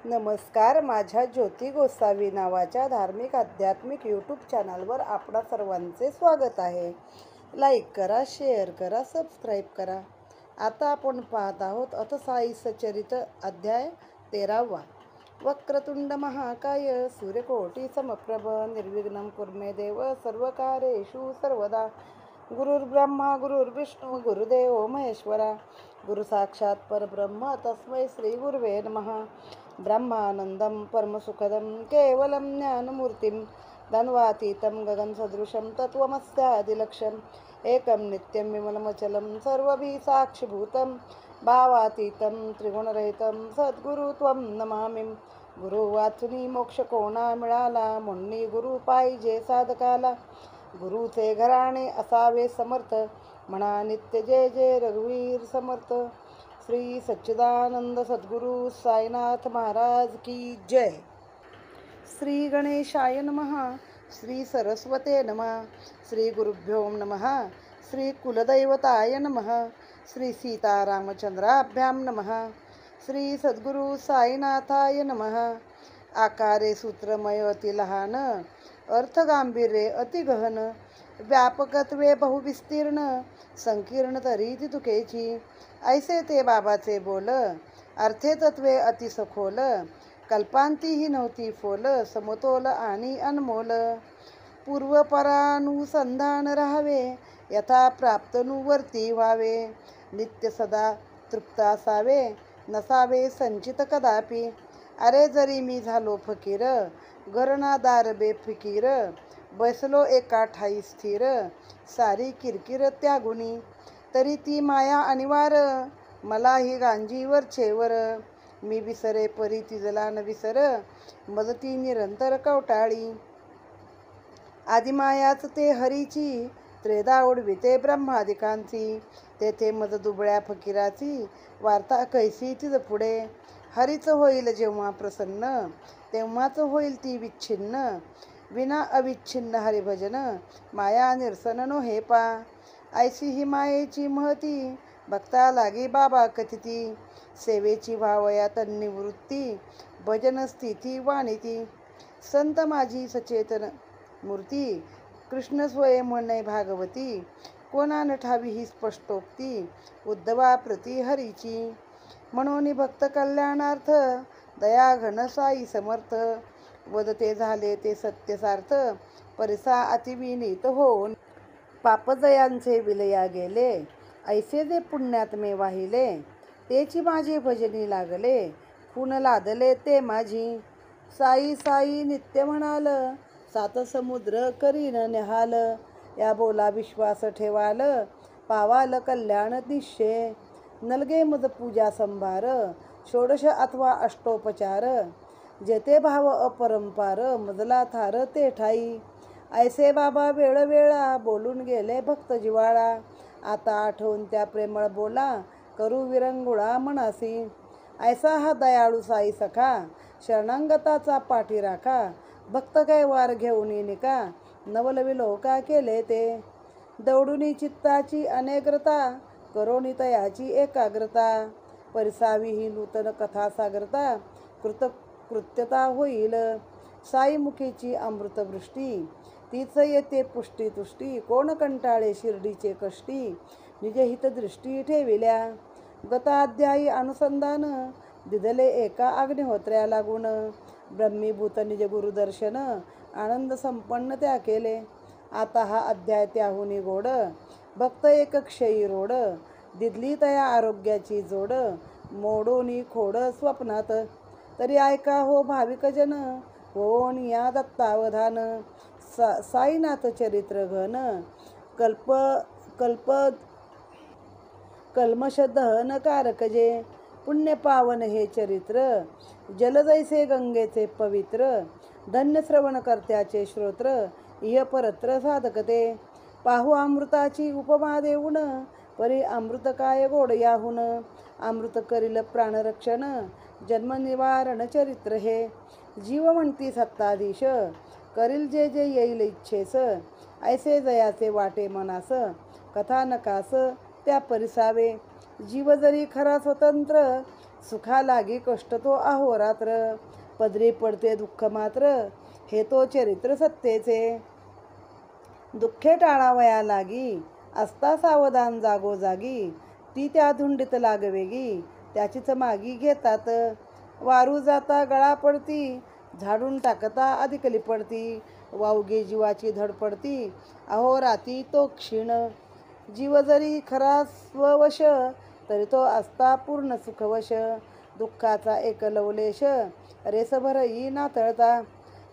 नमस्कार. माझ्या ज्योती गोसावी नावाच्या धार्मिक आध्यात्मिक यूट्यूब चॅनलवर आपणा सर्वांचे स्वागत आहे. लाईक करा, शेअर करा, सबस्क्राईब करा. आता आपण पाहत आहोत अथसाई सचरित अध्याय 13वा. वक्रतुंड महाकाय सूर्यकोटी समप्रभ निर्विघ्नं कुर्मे देव सर्वकार्येषु सर्वदा. गुरुर्ब्रह्मा गुरुर्विष्णू गुरुदेव महेश्वरा. गुरु साक्षात परब्रह्म तस्मै श्री गुरुवे नमः. ब्रह्मानंदं परमसुखदं केवलं ज्ञानमूर्तिं धन्वातीतं गगनसदृशं तत्त्वमस्यादिलक्ष्यम् एकं नित्यं विमलमचलं सर्वभिः साक्षिभूतं भावातीतं त्रिगुणरहितं सद्गुरु त्वं नमामि. गुरु वाचुनी मोक्ष कोणा मिळाला, मुन्नी गुरु पाहिजे साधकाला. गुरुचे घराणे असावे समर्थ, म्हणा नित्य जय जय रघुवीर समर्थ. श्री सच्चिदानंद सद्गुरु साईनाथ महाराज की जय. श्री गणेशाय नमः. श्री सरस्वते नमः. श्री गुरुभ्यो नमः. श्री कुलदैवताय नमः. श्री सीतारामचंद्राभ्यां नमः. श्री सद्गुरु साईनाथाय नमः. आकारे सूत्रमय अति लहान, अर्थ गांभीर्ये अति गहन, व्यापकत्वे बहुविस्तीर्ण, संकीर्ण तरी ती तुकेची. ऐसे ते बाबाचे बोल, अर्थे तत्वे अति सखोल, कल्पांतीही नव्हती फोल, समतोल आणि अनमोल. पूर्वपरानुसंधान राहावे, यथा प्राप्तनुवर्ती व्हावे, नित्य सदा तृप्त असावे, नसावे संचित कदापि. अरे जरी मी झालो फकीर, घरणादार बेफिकीर, बसलो एका ठाई स्थिर, सारी किरकिर त्यागुनी, तरी ती माया अनिवार, मलाही गांजीवर छेवर. मी विसरे परी तिजला न विसर, मदती निरंतर कवटाळी. आदिमायाच ते हरीची, त्रेधा उडविते ब्रह्मादिकांची. तेथे मज दुबळ्या फकीराची, वार्ता कैसी तिज पुढे. हरीच होईल जेव्हा प्रसन्न, तेव्हाच होईल ती विच्छिन्न. विना अविच्छिन्न हरिभजन, माया निरसन नो हे पा. ऐशी ही मायेची महती, भक्ता लागी बाबा कथिती. सेवेची व्हावया तन्निवृत्ती, भजन स्थिती वाणिती. संत माझी सचेतन मूर्ती, कृष्ण स्वयं म्हणे भागवती. कोणान ठावी ही स्पष्टोक्ती, उद्धवा प्रती हरीची. म्हणून भक्त कल्याणार्थ, दया घन साई समर्थ. वदते झाले ते सत्य सार्थ, परिसा अतिविनीत होऊन. पापजयांचे विलया गेले, ऐसे जे पुण्यात्मे वाहिले. तेची माझे भजनी लागले, खून लादले ते माझी. साई साई नित्य म्हणाल, सात समुद्र करीन निहाल. या बोला विश्वास ठेवाल, पावाल कल्याण निश्चय. नलगे मज पूजा संभार, षोडश अथवा अष्टोपचार. जेते भाव अपरंपार, मजला थार ते ठाई. ऐसे बाबा वेळवेळा, बोलून गेले भक्त जिवाळा. आता आठवून त्या प्रेमळ बोला, करू विरंगुळा मनासी. ऐसा हा दयाळू साई सखा, शरणांगताचा पाठी राखा. भक्त काय वार घेऊन निका, नवलविलोका केले ते. दौडुनी चित्ताची अनेग्रता, करोनी तयाची एकाग्रता. परिसावी ही नूतन कथा सागरता, कृत्यता होईल. साई मुखीची अमृतवृष्टी, तीच येते पुष्टी तुष्टी. कोण कंटाळे शिर्डीचे कष्टी, निजहित दृष्टी ठेविल्या. गताध्यायी अनुसंधान, दिदले एका अग्निहोत्र्या लागून. ब्रह्मीभूत निज गुरुदर्शन, आनंद संपन्न त्या केले. आता हा अध्याय त्याहुनी गोड, भक्त एक क्षयी रोड. दिदली तया आरोग्याची जोड, मोडोनी खोड स्वप्नात. तरी ऐका हो भाविक जन, होऊन या दत्तावधान. साईनाथ चरित्र घन, कल्मष दहन कारक जे. पुण्य पावन हे चरित्र, जल जैसे गंगेचे पवित्र. धन्य श्रवण कर्त्याचे श्रोत्र, इह परत्र साधकते. पाहू अमृताची उपमा देऊन, परी अमृत काय गोड याहून. अमृत करील प्राणरक्षण, जन्म निवारण चरित्र हे. जीव म्हणती सत्ताधीश, करील जे जे येईल इच्छेस. ऐसे जयाचे वाटे मनास, कथा नकास त्या परिसावे. जीव जरी खरा स्वतंत्र, सुखा लागी कष्ट तो अहोरात्र, पदरी पडते दुःख मात्र, हे तो चरित्र सत्तेचे. दुःखे टाळावया लागी, असता सावधान जागोजागी, ती त्या धुंडीत लागवेगी, त्याचीच मागी घेतात. वारू जाता गळा पडती, झाडून टाकता अधिक लिपडती, वावगे जीवाची धडपडती, अहो राती तो क्षीण. जीव जरी खरा स्ववश, तरी तो असता पूर्ण सुखवश, दुःखाचा एक लवलेश, रेसभरही नातळता.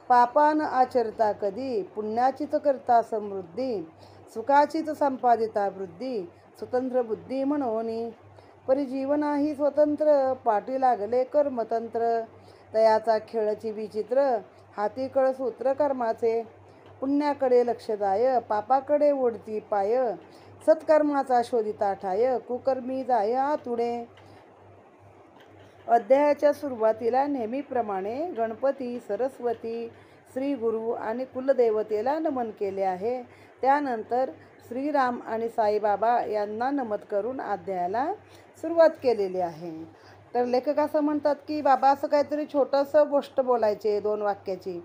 पापान आचरता कधी, पुण्याचीच करता समृद्धी, सुखाचीच संपादिता वृद्धी, स्वतंत्र बुद्धी म्हणून. परी जीवनाही स्वतंत्र, पाठी लागले कर्मतंत्र, तयाचा खेळची विचित्र, हाती कळसूत्र कर्माचे. पुण्याकडे लक्षदाय, पापाकडे ओढती पाय, सत्कर्माचा शोधिता ठाय, कुकर्मी जाय आतुडे. अध्यायाच्या सुरुवातीला नेहमीप्रमाणे गणपती, सरस्वती, श्री गुरु आणि कुलदेवतेला नमन केले आहे. त्यानंतर श्रीराम आणि साईबाबा यांना नमन करून अध्यायाला सुरुवात केलेली आहे. तर लेखक असं म्हणतात की बाबा असं काहीतरी छोटंसं गोष्ट बोलायचे 2 वाक्याची,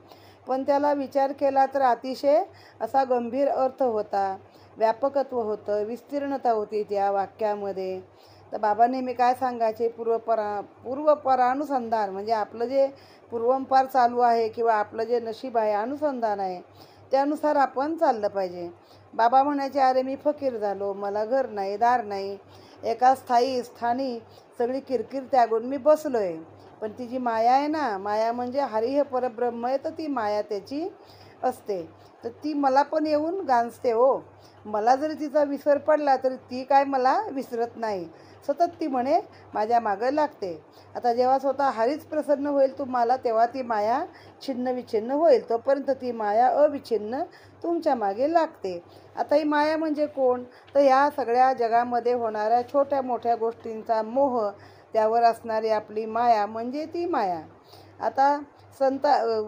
पण त्याला विचार केला तर अतिशय असा गंभीर अर्थ होता, व्यापकत्व होतं, विस्तीर्णता होती त्या वाक्यामध्ये. तर बाबा नेहमी काय सांगायचे, पूर्वपरानुसंधान म्हणजे आपलं जे पूर्वंपार चालू आहे किंवा आपलं जे नशीब आहे, अनुसंधान आहे, त्यानुसार आपण चाललं पाहिजे. बाबा म्हणायचे, अरे मी फकीर झालो, मला घर नाही, दार नाही, एका स्थायी स्थानी सगळी किरकिर त्यागून मी बसलो आहे. पण ती जी माया आहे ना, माया म्हणजे हरी हे परब्रह्म आहे, तर ती माया त्याची असते, तर ती मला पण येऊन गांजते हो. मला जरी तिचा विसर पडला तरी ती काय मला विसरत नाही, सतत ती म्हणे माझ्या मागं लागते. आता जेव्हा स्वतः हरीच प्रसन्न होईल तुम्हाला, तेव्हा ती माया छिन्न विच्छिन्न होईल, तोपर्यंत ती माया अविच्छिन्न तुमच्या मागे लागते. आता ही माया म्हणजे कोण, तर ह्या सगळ्या जगामध्ये होणाऱ्या छोट्या मोठ्या गोष्टींचा मोह, त्यावर असणारी आपली माया म्हणजे ती माया. आता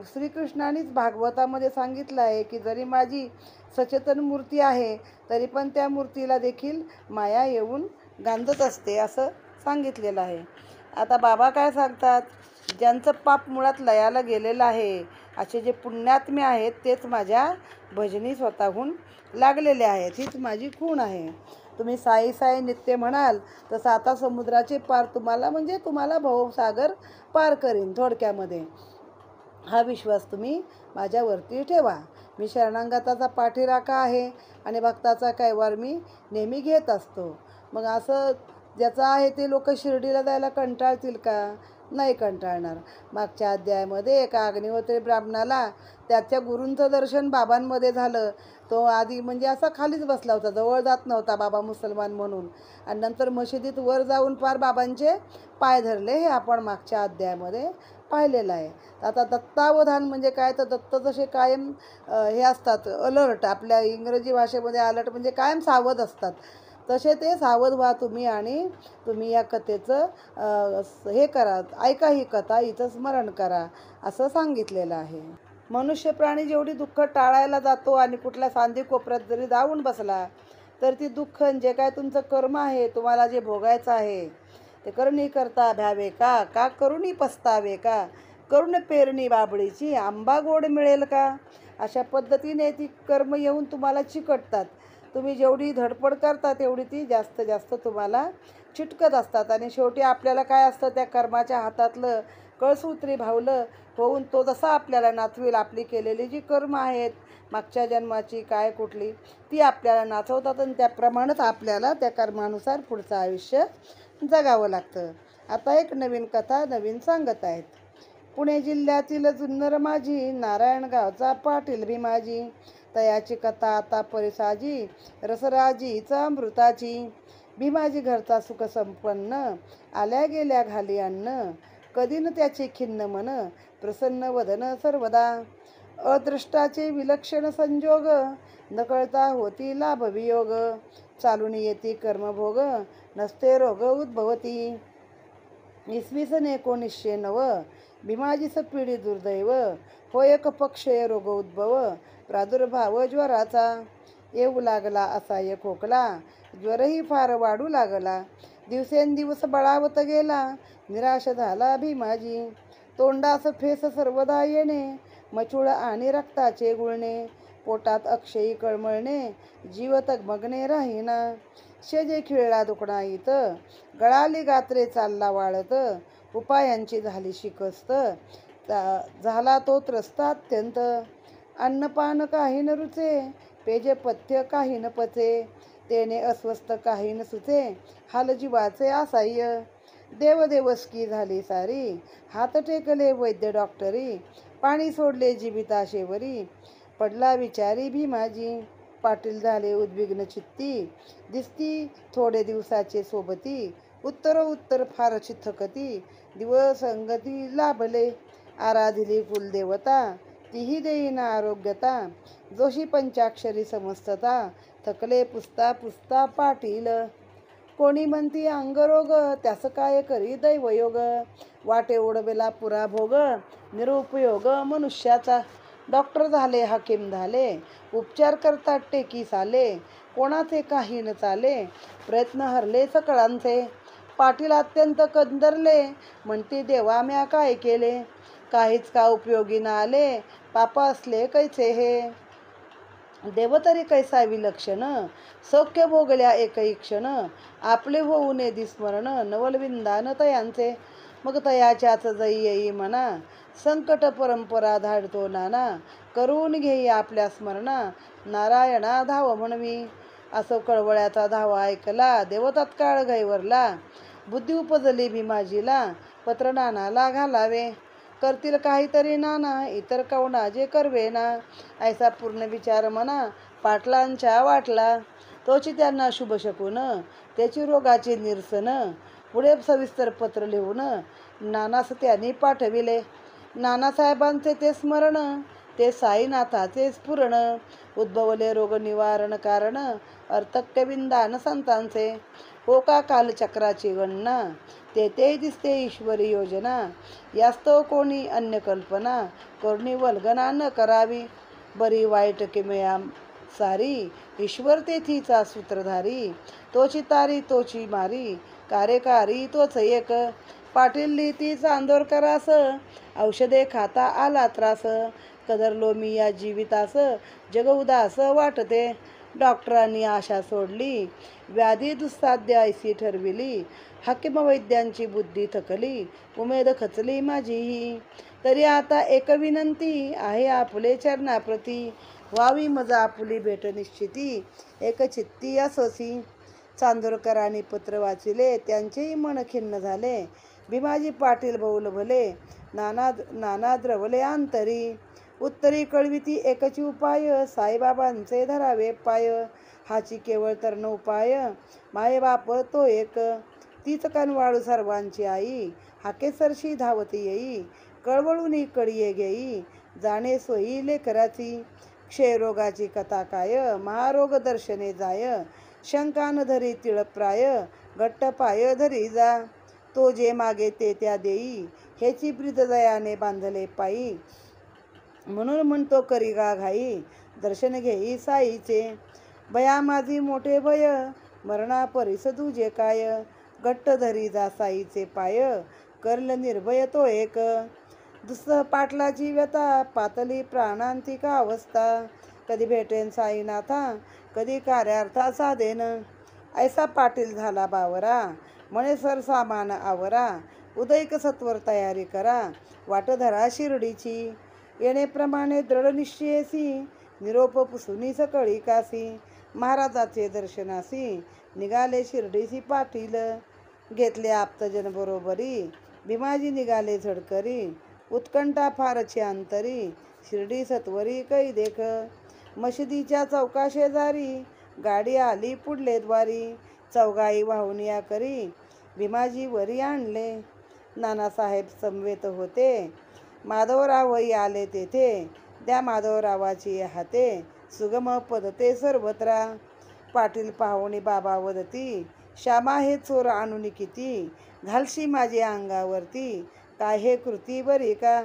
श्रीकृष्णानेच भागवतामध्ये सांगितलं आहे की जरी माझी सचेतन मूर्ती आहे, तरी पण त्या मूर्तीला देखील माया येऊन गांधत असते असं सांगितलेलं आहे. आता बाबा काय सांगतात, ज्यांचं पाप मुळात लयाला गेलेलं आहे, असे जे पुण्यात्मे आहेत, तेच माझ्या भजनी स्वतःहून लागलेले आहेत, हीच माझी खूण आहे. तुम्ही साई साई नित्य म्हणाल तर 7 समुद्राचे पार तुम्हाला म्हणजे तुम्हाला भवसागर पार करीन. थोडक्यामध्ये हा विश्वास तुम्ही माझ्यावरती ठेवा. मी शरणागताचा पाठीराखा आहे आणि भक्ताचा कैवार मी नेहमी घेत असतो. मग असं ज्याचं आहे ते लोक शिर्डीला जायला कंटाळतील का? नाही कंटाळणार. मागच्या अध्यायामध्ये एका अग्निहोत्री ब्राह्मणाला त्याच्या गुरूंचं दर्शन बाबांमध्ये झालं. तो आधी म्हणजे असा खालीच बसला होता, जवळ जात नव्हता बाबा मुसलमान म्हणून, आणि नंतर मशिदीत वर जाऊन पार बाबांचे पाय धरले, हे आपण मागच्या अध्यायामध्ये पाहिलेलं आहे. आता दत्तावधान म्हणजे काय, तर दत्त जसे कायम हे असतात अलर्ट, आपल्या इंग्रजी भाषेमध्ये अलर्ट म्हणजे कायम सावध असतात, तसे ते सावध व्हा तुम्ही आणि तुम्ही या कथेचं हे करा, ऐका ही कथा, हिचं स्मरण करा असं सांगितलेलं आहे. मनुष्य प्राणी जेवढी दुःख टाळायला जातो आणि कुठल्या सांधी कोपऱ्यात जरी जाऊन बसला, तर ती दुःख जे काय तुमचं कर्म आहे, तुम्हाला जे भोगायचं आहे, ते करणी करता भ्यावे का करुणी पस्तावे का, करून पेरणी बाबळीची आंबा गोड मिळेल का. अशा पद्धतीने ती कर्म येऊन तुम्हाला चिकटतात. तुम्ही जेवढी धडपड करता तेवढी ती जास्त जास्त तुम्हाला चिटकत असतात, आणि शेवटी आपल्याला काय असतं, त्या कर्माच्या हातातलं कळसूत्री भावलं होऊन तो जसा आपल्याला नाचवेल, आपली केलेली जी कर्म आहेत मागच्या जन्माची काय कुठली, ती आपल्याला नाचवतात आणि त्याप्रमाणेच आपल्याला त्या कर्मानुसार पुढचं आयुष्य जगावं लागतं. आता एक नवीन कथा नवीन सांगत आहेत. पुणे जिल्ह्यातील जुन्नर माझी, नारायणगावचा पाटील भीमाजी, तयाची कथा आता परिसाजी, रसराजीचा अमृताची. भीमाजी घरचा सुख संपन्न, आल्या गेल्या घाली अन्न, कधी न त्याचे खिन्न मन, प्रसन्न वदन सर्वदा. अदृष्टाचे विलक्षण संजोग, न कळता होती लाभ वियोग, चालून येती कर्मभोग, नसते रोग उद्भवती. 1909 भीमाजीस पिढी दुर्दैव, हो एक पक्षय रोग उद्भव, प्रादुर्भाव ज्वराचा. येऊ लागला असा एक खोकला, ज्वरही फार वाढू लागला. दिवसेंदिवस बळावत गेला. निराश झाला भीमाजी. तोंडास फेस सर्वदा येणे, मचूळ आणि रक्ताचे गुळणे, पोटात अक्षयी कळमळणे, जीव तगमगणे राहीना. शेजे खिळला दुखणाईत, गळाली गात्रे चालला वाळत, उपायांची झाली शिकस्त, झाला तो त्रस्त अत्यंत. अन्नपान काही न रुचे, पेजे पथ्य काही न पचे, तेने अस्वस्थ काही न सुचे, हाल जीवाचे असह्य. देवदेवस्की झाली सारी, हात टेकले वैद्य डॉक्टरी, पाणी सोडले जीविताशेवरी, पडला विचारी भीमाजी. पाटील झाले उद्विग्न चित्ती, दिसती थोडे दिवसाचे सोबती, उत्तर फारची थकती, दिवसंगती लाभले. आराधिली कुलदेवता, तीही देईना आरोग्यता, जोशी पंचाक्षरी समस्तता, थकले पुसता पुसता पाटील. कोणी म्हणती अंगरोग, त्यास काय करी दैवयोग, वाटे ओढवेला पुरा भोग, निरुपयोग मनुष्याचा. डॉक्टर झाले, हाकीम झाले, उपचार करतात टेकी साले, कोणाचे काही न चाले, प्रयत्न हरले सकळांचे. पाटील अत्यंत कंदरले, म्हणते देवा म्या काय केले, काहीच का उपयोगी न आले, पाप असले कैसे हे. देव तरी कैसा विलक्षण, सौख्य भोगल्या एकही क्षण, आपले होऊ नये दिस्मरण, नवलविंदान तयांचे. मग तयाच्याच जई येई म्हणा, संकट परंपरा धाडतो नाना, करून घेई आपल्या स्मरणा, नारायणा धाव म्हणवी. असो कळवळ्याचा धावा ऐकला, देव तत्काळ गैवरला. बुद्धी उपजली भीमाजीला, पत्र नानाला घालावे, करतील काहीतरी नाना, इतर कवना जे करवेना. ऐसा पूर्ण विचार मना पाटलांच्या वाटला, तोची त्यांना शुभ शकून, त्याची रोगाची निरसन. पुढे सविस्तर पत्र लिहून नानास त्यांनी पाठविले. नानासाहेबांचे ते स्मरण, ते साईनाथाचे स्फुरण, उद्भवले रोग निवारण कारण, अर्थक्यविंदान संतांचे. हो का कालचक्राची गणना, ते दिसते ईश्वरी योजना, यास्तव कोणी अन्य कल्पना, करुणी वल्गना न करावी. बरी वाईट किमया सारी, ईश्वर तेथीचा सूत्रधारी, तोची तारी तोची मारी, कार्यकारी तोच एक. पाटील लिहिती चांदोरकरास, औषधे खाता आला त्रास, कदरलो मी या जीवितास, जग उदास वाटते. डॉक्टरांनी आशा सोडली, व्याधी दुस्साध्य ऐसी ठरविली, हाकीम वैद्यांची बुद्धी थकली, उमेद खचली माझीही. तरी आता एक विनंती आहे आपले चरणाप्रती, व्हावी मज आपुली भेट निश्चिती, एक चित्ती असोसी. चांदोरकरांनी पत्र वाचिले, त्यांचेही मन खिन्न झाले. भीमाजी पाटील बौल भले, नाना द्रवले अंतरी. उत्तरी कळविती एकची उपाय, साईबाबांचे धरावे पाय, हाची केवळ तरण उपाय, मायबाप तो एक. तीच कनवाळू सर्वांची आई, हाकेसरशी धावती येई, कळवळून कडिये घेई, जाणे सोयी लेकराची. क्षयरोगाची कथा काय, महारोग दर्शने जाय, शंकान धरी तिळप्राय, घट्ट पाय धरी जा. तो जे मागे ते त्या देई, हेची ब्रीद दयाने बांधले पायी, म्हणून म्हणतो करी गा घाई, दर्शन घेई साईचे. भया माझी मोठे भय, मरणा परिस तुझे काय, घट्ट धरी जा साईचे पाय, करल निर्भय तो एक. दुसरं पाटलाची व्यथा, पातली प्राणांतिका अवस्था, कधी भेटेन साईनाथा, कधी कार्यार्था साधेन. ऐसा पाटील झाला बावरा, म्हणे सर सामान आवरा, उदयक सत्वर तयारी करा, वाट धरा शिर्डीची. येणेप्रमाणे दृढ निश्चयसी, निरोप पुसुनी सकळी कासी, महाराजाचे दर्शनासी, निघाले शिर्डीसी पाटील. घेतले आप्तजन बरोबरी, भीमाजी निघाले झडकरी, उत्कंठा फारची अंतरी, शिर्डी सत्वरी कै देख. मशिदीच्या चौका शेजारी, गाडी आली पुढले द्वारी, चौघाई वाहून या करी, भीमाजी वरी आणले. नानासाहेब समवेत होते, माधवरावही आले तेथे, द्या माधवरावाची हाते, सुगम पदते सर्वत्रा. पाटील पाहुणी बाबा वदती, श्यामा हे चोर आणून किती, घालशी माझे अंगावरती, काय हे कृती बरी का.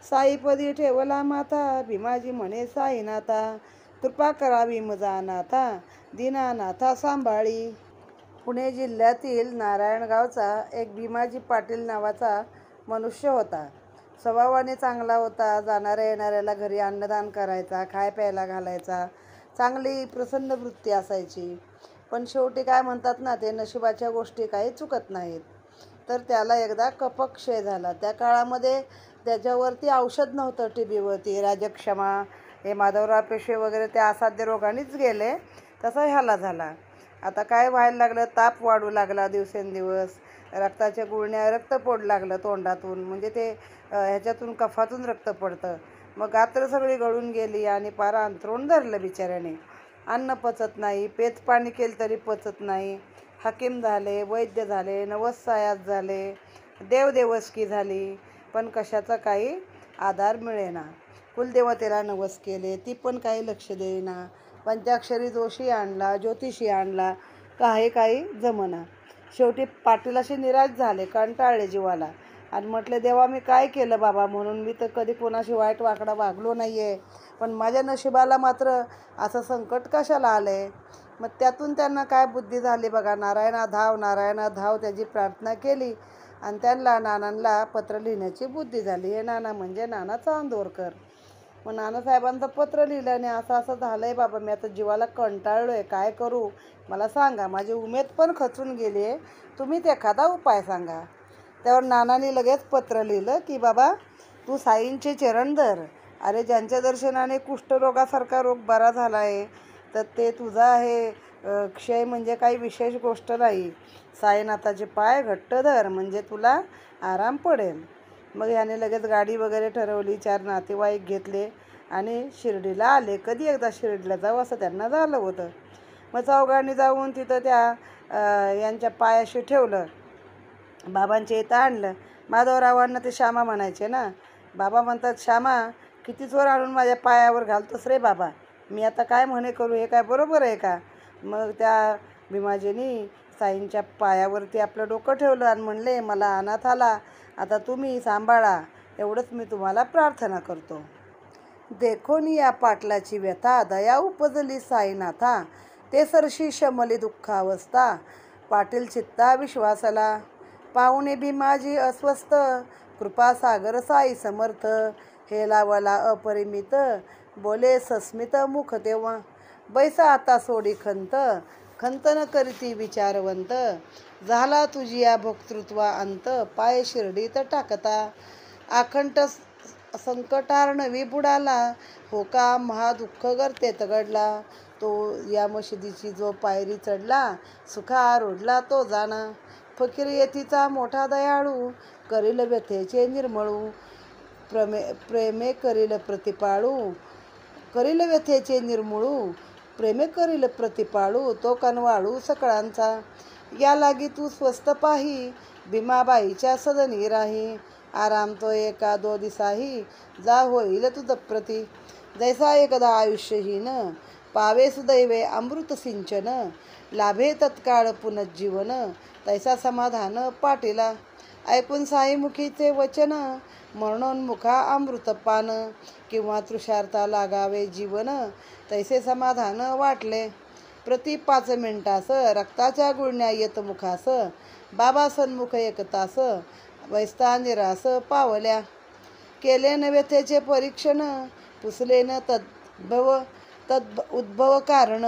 साईपदी ठेवला माथा, भीमाजी म्हणे साईनाथा, कृपा करावी मजा नाथा, दीनानाथा सांभाळी. पुणे जिल्ह्यातील नारायणगावचा एक भीमाजी पाटील नावाचा मनुष्य होता. स्वभावाने चांगला होता. जाणाऱ्या येणाऱ्याला घरी अन्नदान करायचा, खाय प्यायला घालायचा. चांगली प्रसन्न वृत्ती असायची. पण शेवटी काय म्हणतात ना, ते नशिबाच्या गोष्टी काही चुकत नाहीत. तर त्याला एकदा कफक्षय झाला. त्या काळामध्ये त्याच्यावरती औषध नव्हतं. टीबीवरती राजक्षमा, हे माधवराव पेशवे वगैरे त्या असाध्य रोगानेच गेले. तसं ह्याला झाला. आता काय व्हायला लागलं, ताप वाढू लागला दिवसेंदिवस. रक्ताच्या गुळण्या, रक्त पडू लागलं तोंडातून. म्हणजे ते ह्याच्यातून कफातून रक्त पडतं. मग गात्र सगळी गळून गेली आणि पार अंथरूण धरलं बिचाऱ्याने. अन्न पचत नाही, पेच पाणी केलं तरी पचत नाही. हकीम झाले, वैद्य झाले, नवस सायास झाले, देवदेवस्की झाली, पण कशाचा काही आधार मिळेना. कुलदेवतेला नवस केले, ती पण काही लक्ष देईना. पंचाक्षरी जोशी आणला, ज्योतिषी आणला, काही जमना. शेवटी पाटील असे निराश झाले, कंटाळले जीवाला आणि म्हटले, देवा मी काय केलं बाबा, म्हणून मी तर कधी कोणाशी वाईट वाकडा वागलो नाही आहे, पण माझ्या नशिबाला मात्र असं संकट कशाला आले. मग त्यातून त्यांना काय बुद्धी झाली बघा, नारायणा धाव त्याची प्रार्थना केली आणि त्यांना नानांना पत्र लिहिण्याची बुद्धी झाली. हे नाना म्हणजे नाना चांदोरकर. मग नानासाहेबांचं पत्र लिहिलं आणि असं झालं आहे बाबा, मी आता जीवाला कंटाळलो आहे, काय करू मला सांगा, माझी उमेद पण खचून गेली आहे, तुम्हीच एखादा उपाय सांगा. त्यावर नानांनी लगेच पत्र लिहिलं की बाबा तू साईंचे चरण धर. अरे ज्यांच्या दर्शनाने कुष्ठरोगासारखा रोग बरा झाला आहे, तर ते तुझा आहे क्षय म्हणजे काही विशेष गोष्ट नाही. साईनाथाचे पाय घट्ट धर म्हणजे तुला आराम पडेल. मग याने लगेच गाडी वगैरे ठरवली, 4 नातेवाईक घेतले आणि शिर्डीला आले. कधी एकदा शिर्डीला जाऊ असं त्यांना झालं होतं. मग चौघांनी जाऊन तिथं त्या यांच्या पायाशी ठेवलं. बाबांच्या इथं आणलं. माधवरावांना ते श्यामा म्हणायचे ना. बाबा म्हणतात, श्यामा किती चोर आणून माझ्या पायावर घालतोस रे बाबा, मी आता काय म्हणे करू, हे काय बरोबर आहे का. मग त्या भीमाजींनी साईंच्या पायावरती आपलं डोकं ठेवलं आणि म्हणले, मला अनाथ आला, आता तुम्ही सांभाळा, एवढंच मी तुम्हाला प्रार्थना करतो. देखोनी या पाटलाची व्यथा, दया उपजली साईनाथा, ते सरशी शमली दुःखावस्था, पाटील चित्ता विश्वासला, पाहुणे भीमाजी अस्वस्थ, कृपा सागर साई समर्थ, हे लावला अपरिमित, बोले सस्मित मुख तेव्हा, बैसा आता सोडी खंत, खंतन करीती विचारवंत, झाला तुझी या भोक्तृत्वा अंत, पाय शिर्डीत टाकता, आखंड संकटार्णवी बुडाला, हो का महादुःख गर्तेत घडला, तो या मशिदीची जो पायरी चढला, सुखा रोडला तो जाणा, फकीर येथीचा मोठा दयाळू, करील व्यथेचे निर्मळू, प्रेमे करील प्रतिपाळू, करील व्यथेचे निर्मळू, प्रेमे करील प्रतिपाळू, तो कनवाळू सकळांचा, या लागी तू स्वस्त पाही, भीमाबाईच्या सदनी राही, आराम तो एका 2 दिसाही, जा होईल तुझ प्रती, जैसा एकदा आयुष्यहीन, पावे सुदैवे अमृत सिंचन, लाभे तत्काळ पुनज्जीवन, तैसा समाधान पाटीला, ऐकून साईमुखीचे वचन, मरणोन्मुखा अमृतपान, किंवा तृषार्था लागावे जीवन, तैसे समाधान वाटले. प्रति 5 मिनिटास रक्ताच्या गुळण्या येत मुखास, बाबा सन्मुख 1 तास, वैस्ता निरास पावल्या, केले न व्यथेचे परीक्षण, पुसले न तद उद्भव कारण,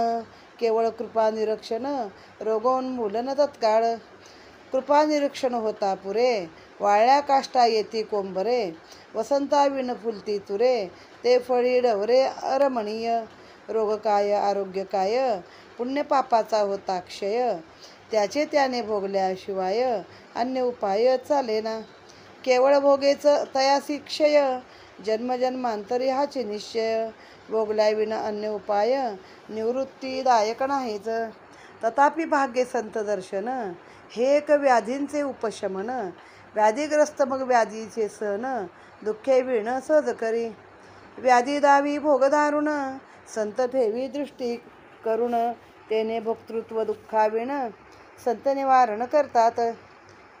केवळ कृपा निरीक्षण, रोगोन्मूलन तत्काळ, कृपा निरीक्षण होता पुरे, वाळल्या काष्टा येती कोंबरे, वसंता विण फुलती तुरे, ते फळी डवरे अरमणीय, रोग काय आरोग्य काय, पुण्य पापाचा होता क्षय, त्याचे त्याने भोगल्याशिवाय अन्य उपाय चालेना, केवळ भोगेच तयासी क्षय, जन्मजन्मांतरी हाचे निश्चय, भोगल्याविना अन्य उपाय निवृत्तीदायक नाहीच, तथापि भाग्य संत दर्शन, हे एक व्याधींचे उपशमन, व्याधीग्रस्त मग व्याधीचे सण, दुःखे विण सहज करी, व्याधी दावी भोगदारुण, संत ठेवी दृष्टी करुण, तेने भोक्तृत्व दुःखाविण संत निवारण करतात,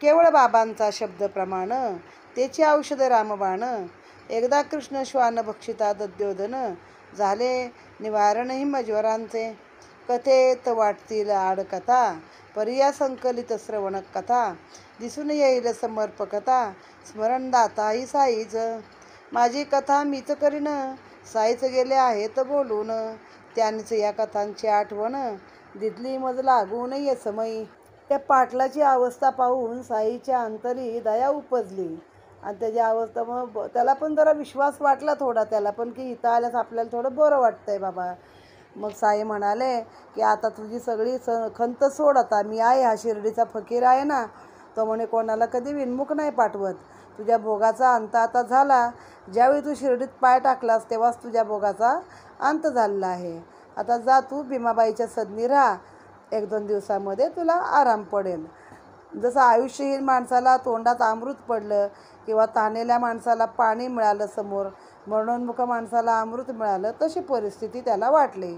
केवळ बाबांचा शब्द प्रमाण, त्याची औषध रामबाण, एकदा कृष्ण श्वान भक्षिता दद्योधन, झाले निवारण हिमज्वरांचे. कथेत वाटतील आडकथा, पर्या संकलित श्रवण कथा. दिसून येईल समर्पकथा, स्मरणदाता ही साईच. माझी कथा मीच करीन, साईच गेले आहेत बोलून. त्यांनीच या कथांची आठवण, दिदली मज लागून यसमयी. त्या पाटलाची अवस्था पाहून साईच्या अंतरी दया उपजली. आणि त्याची अवस्था मग त्याला पण जरा विश्वास वाटला थोडा, त्याला पण की इथं आल्यास आपल्याला थोडं बरं वाटतंय बाबा. मग साई म्हणाले की आता तुझी सगळी खंत सोड, आता मी आहे, हा शिर्डीचा फकीर आहे ना, तो म्हणे कोणाला कधी विनमुख नाही पाठवत. तुझ्या भोगाचा अंत आता झाला. ज्यावेळी तू शिर्डीत पाय टाकलास तेव्हाच तुझ्या भोगाचा अंत झालेला आहे. आता जा तू भीमाबाईच्या सदनी राहा, 1-2 दिवसामध्ये तुला आराम पडेल. जसं आयुष्यहीन माणसाला तोंडात अमृत पडलं किंवा ताणलेल्या माणसाला पाणी मिळालं समोर, मरणोन्मुख माणसाला अमृत मिळालं, तशी परिस्थिती त्याला वाटली.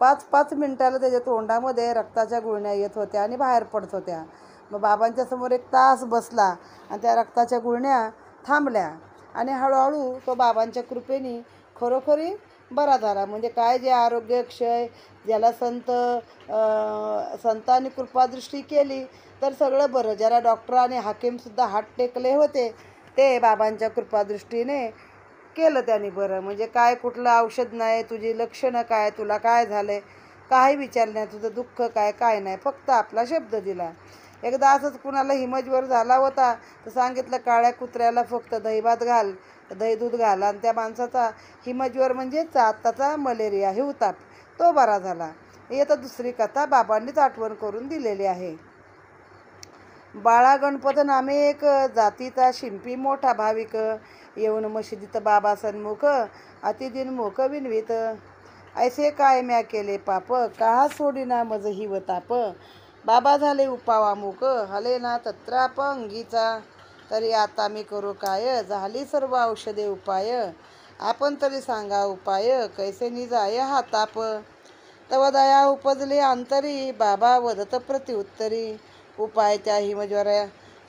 5-5 मिनिटाला त्याच्या तोंडामध्ये रक्ताच्या गुळण्या येत होत्या आणि बाहेर पडत होत्या. मग बाबांच्या समोर 1 तास बसला आणि त्या रक्ताच्या गुळण्या थांबल्या आणि हळूहळू तो बाबांच्या कृपेने खरोखरी बरा झाला. म्हणजे काय, जे आरोग्य क्षय, ज्याला संतांनी कृपादृष्टी केली तर सगळं बरं. ज्याला डॉक्टर आणि हाकीमसुद्धा हात टेकले होते ते बाबांच्या कृपादृष्टीने केलं त्यांनी बरं. म्हणजे काय, कुठलं औषध नाही, तुझी लक्षणं काय, तुला काय झालंय, काही विचारलं नाही, तुझं दुःख काय, काय नाही, फक्त आपला शब्द दिला. एकदा असंच कुणाला हिमज्वर झाला होता तर सांगितलं काळ्या कुत्र्याला फक्त दहीभात घाल, दही दूध घाल, आणि त्या माणसाचा हिमज्वर म्हणजे आत्ताचा मलेरिया, हिवताप, तो बरा झाला. ही आता दुसरी कथा बाबांनीच आठवण करून दिलेली आहे. बाळा गणपत नामे एक, जातीचा शिंपी मोठा भाविक. येऊन मशिदीत बाबा सन्मुख, अतिदिन मोक विनवीत. ऐसे काय म्या केले पाप, काहा सोडीना मज हिवताप. बाबा झाले उपावामुक, हले ना तत्राप अंगीचा. तरी आता मी करू काय, झाली सर्व औषधे उपाय. आपण तरी सांगा उपाय, कैसे निजाय हा ताप. तव दया उपजले अंतरी, बाबा वदत प्रत्युत्तरी. उपाय त्या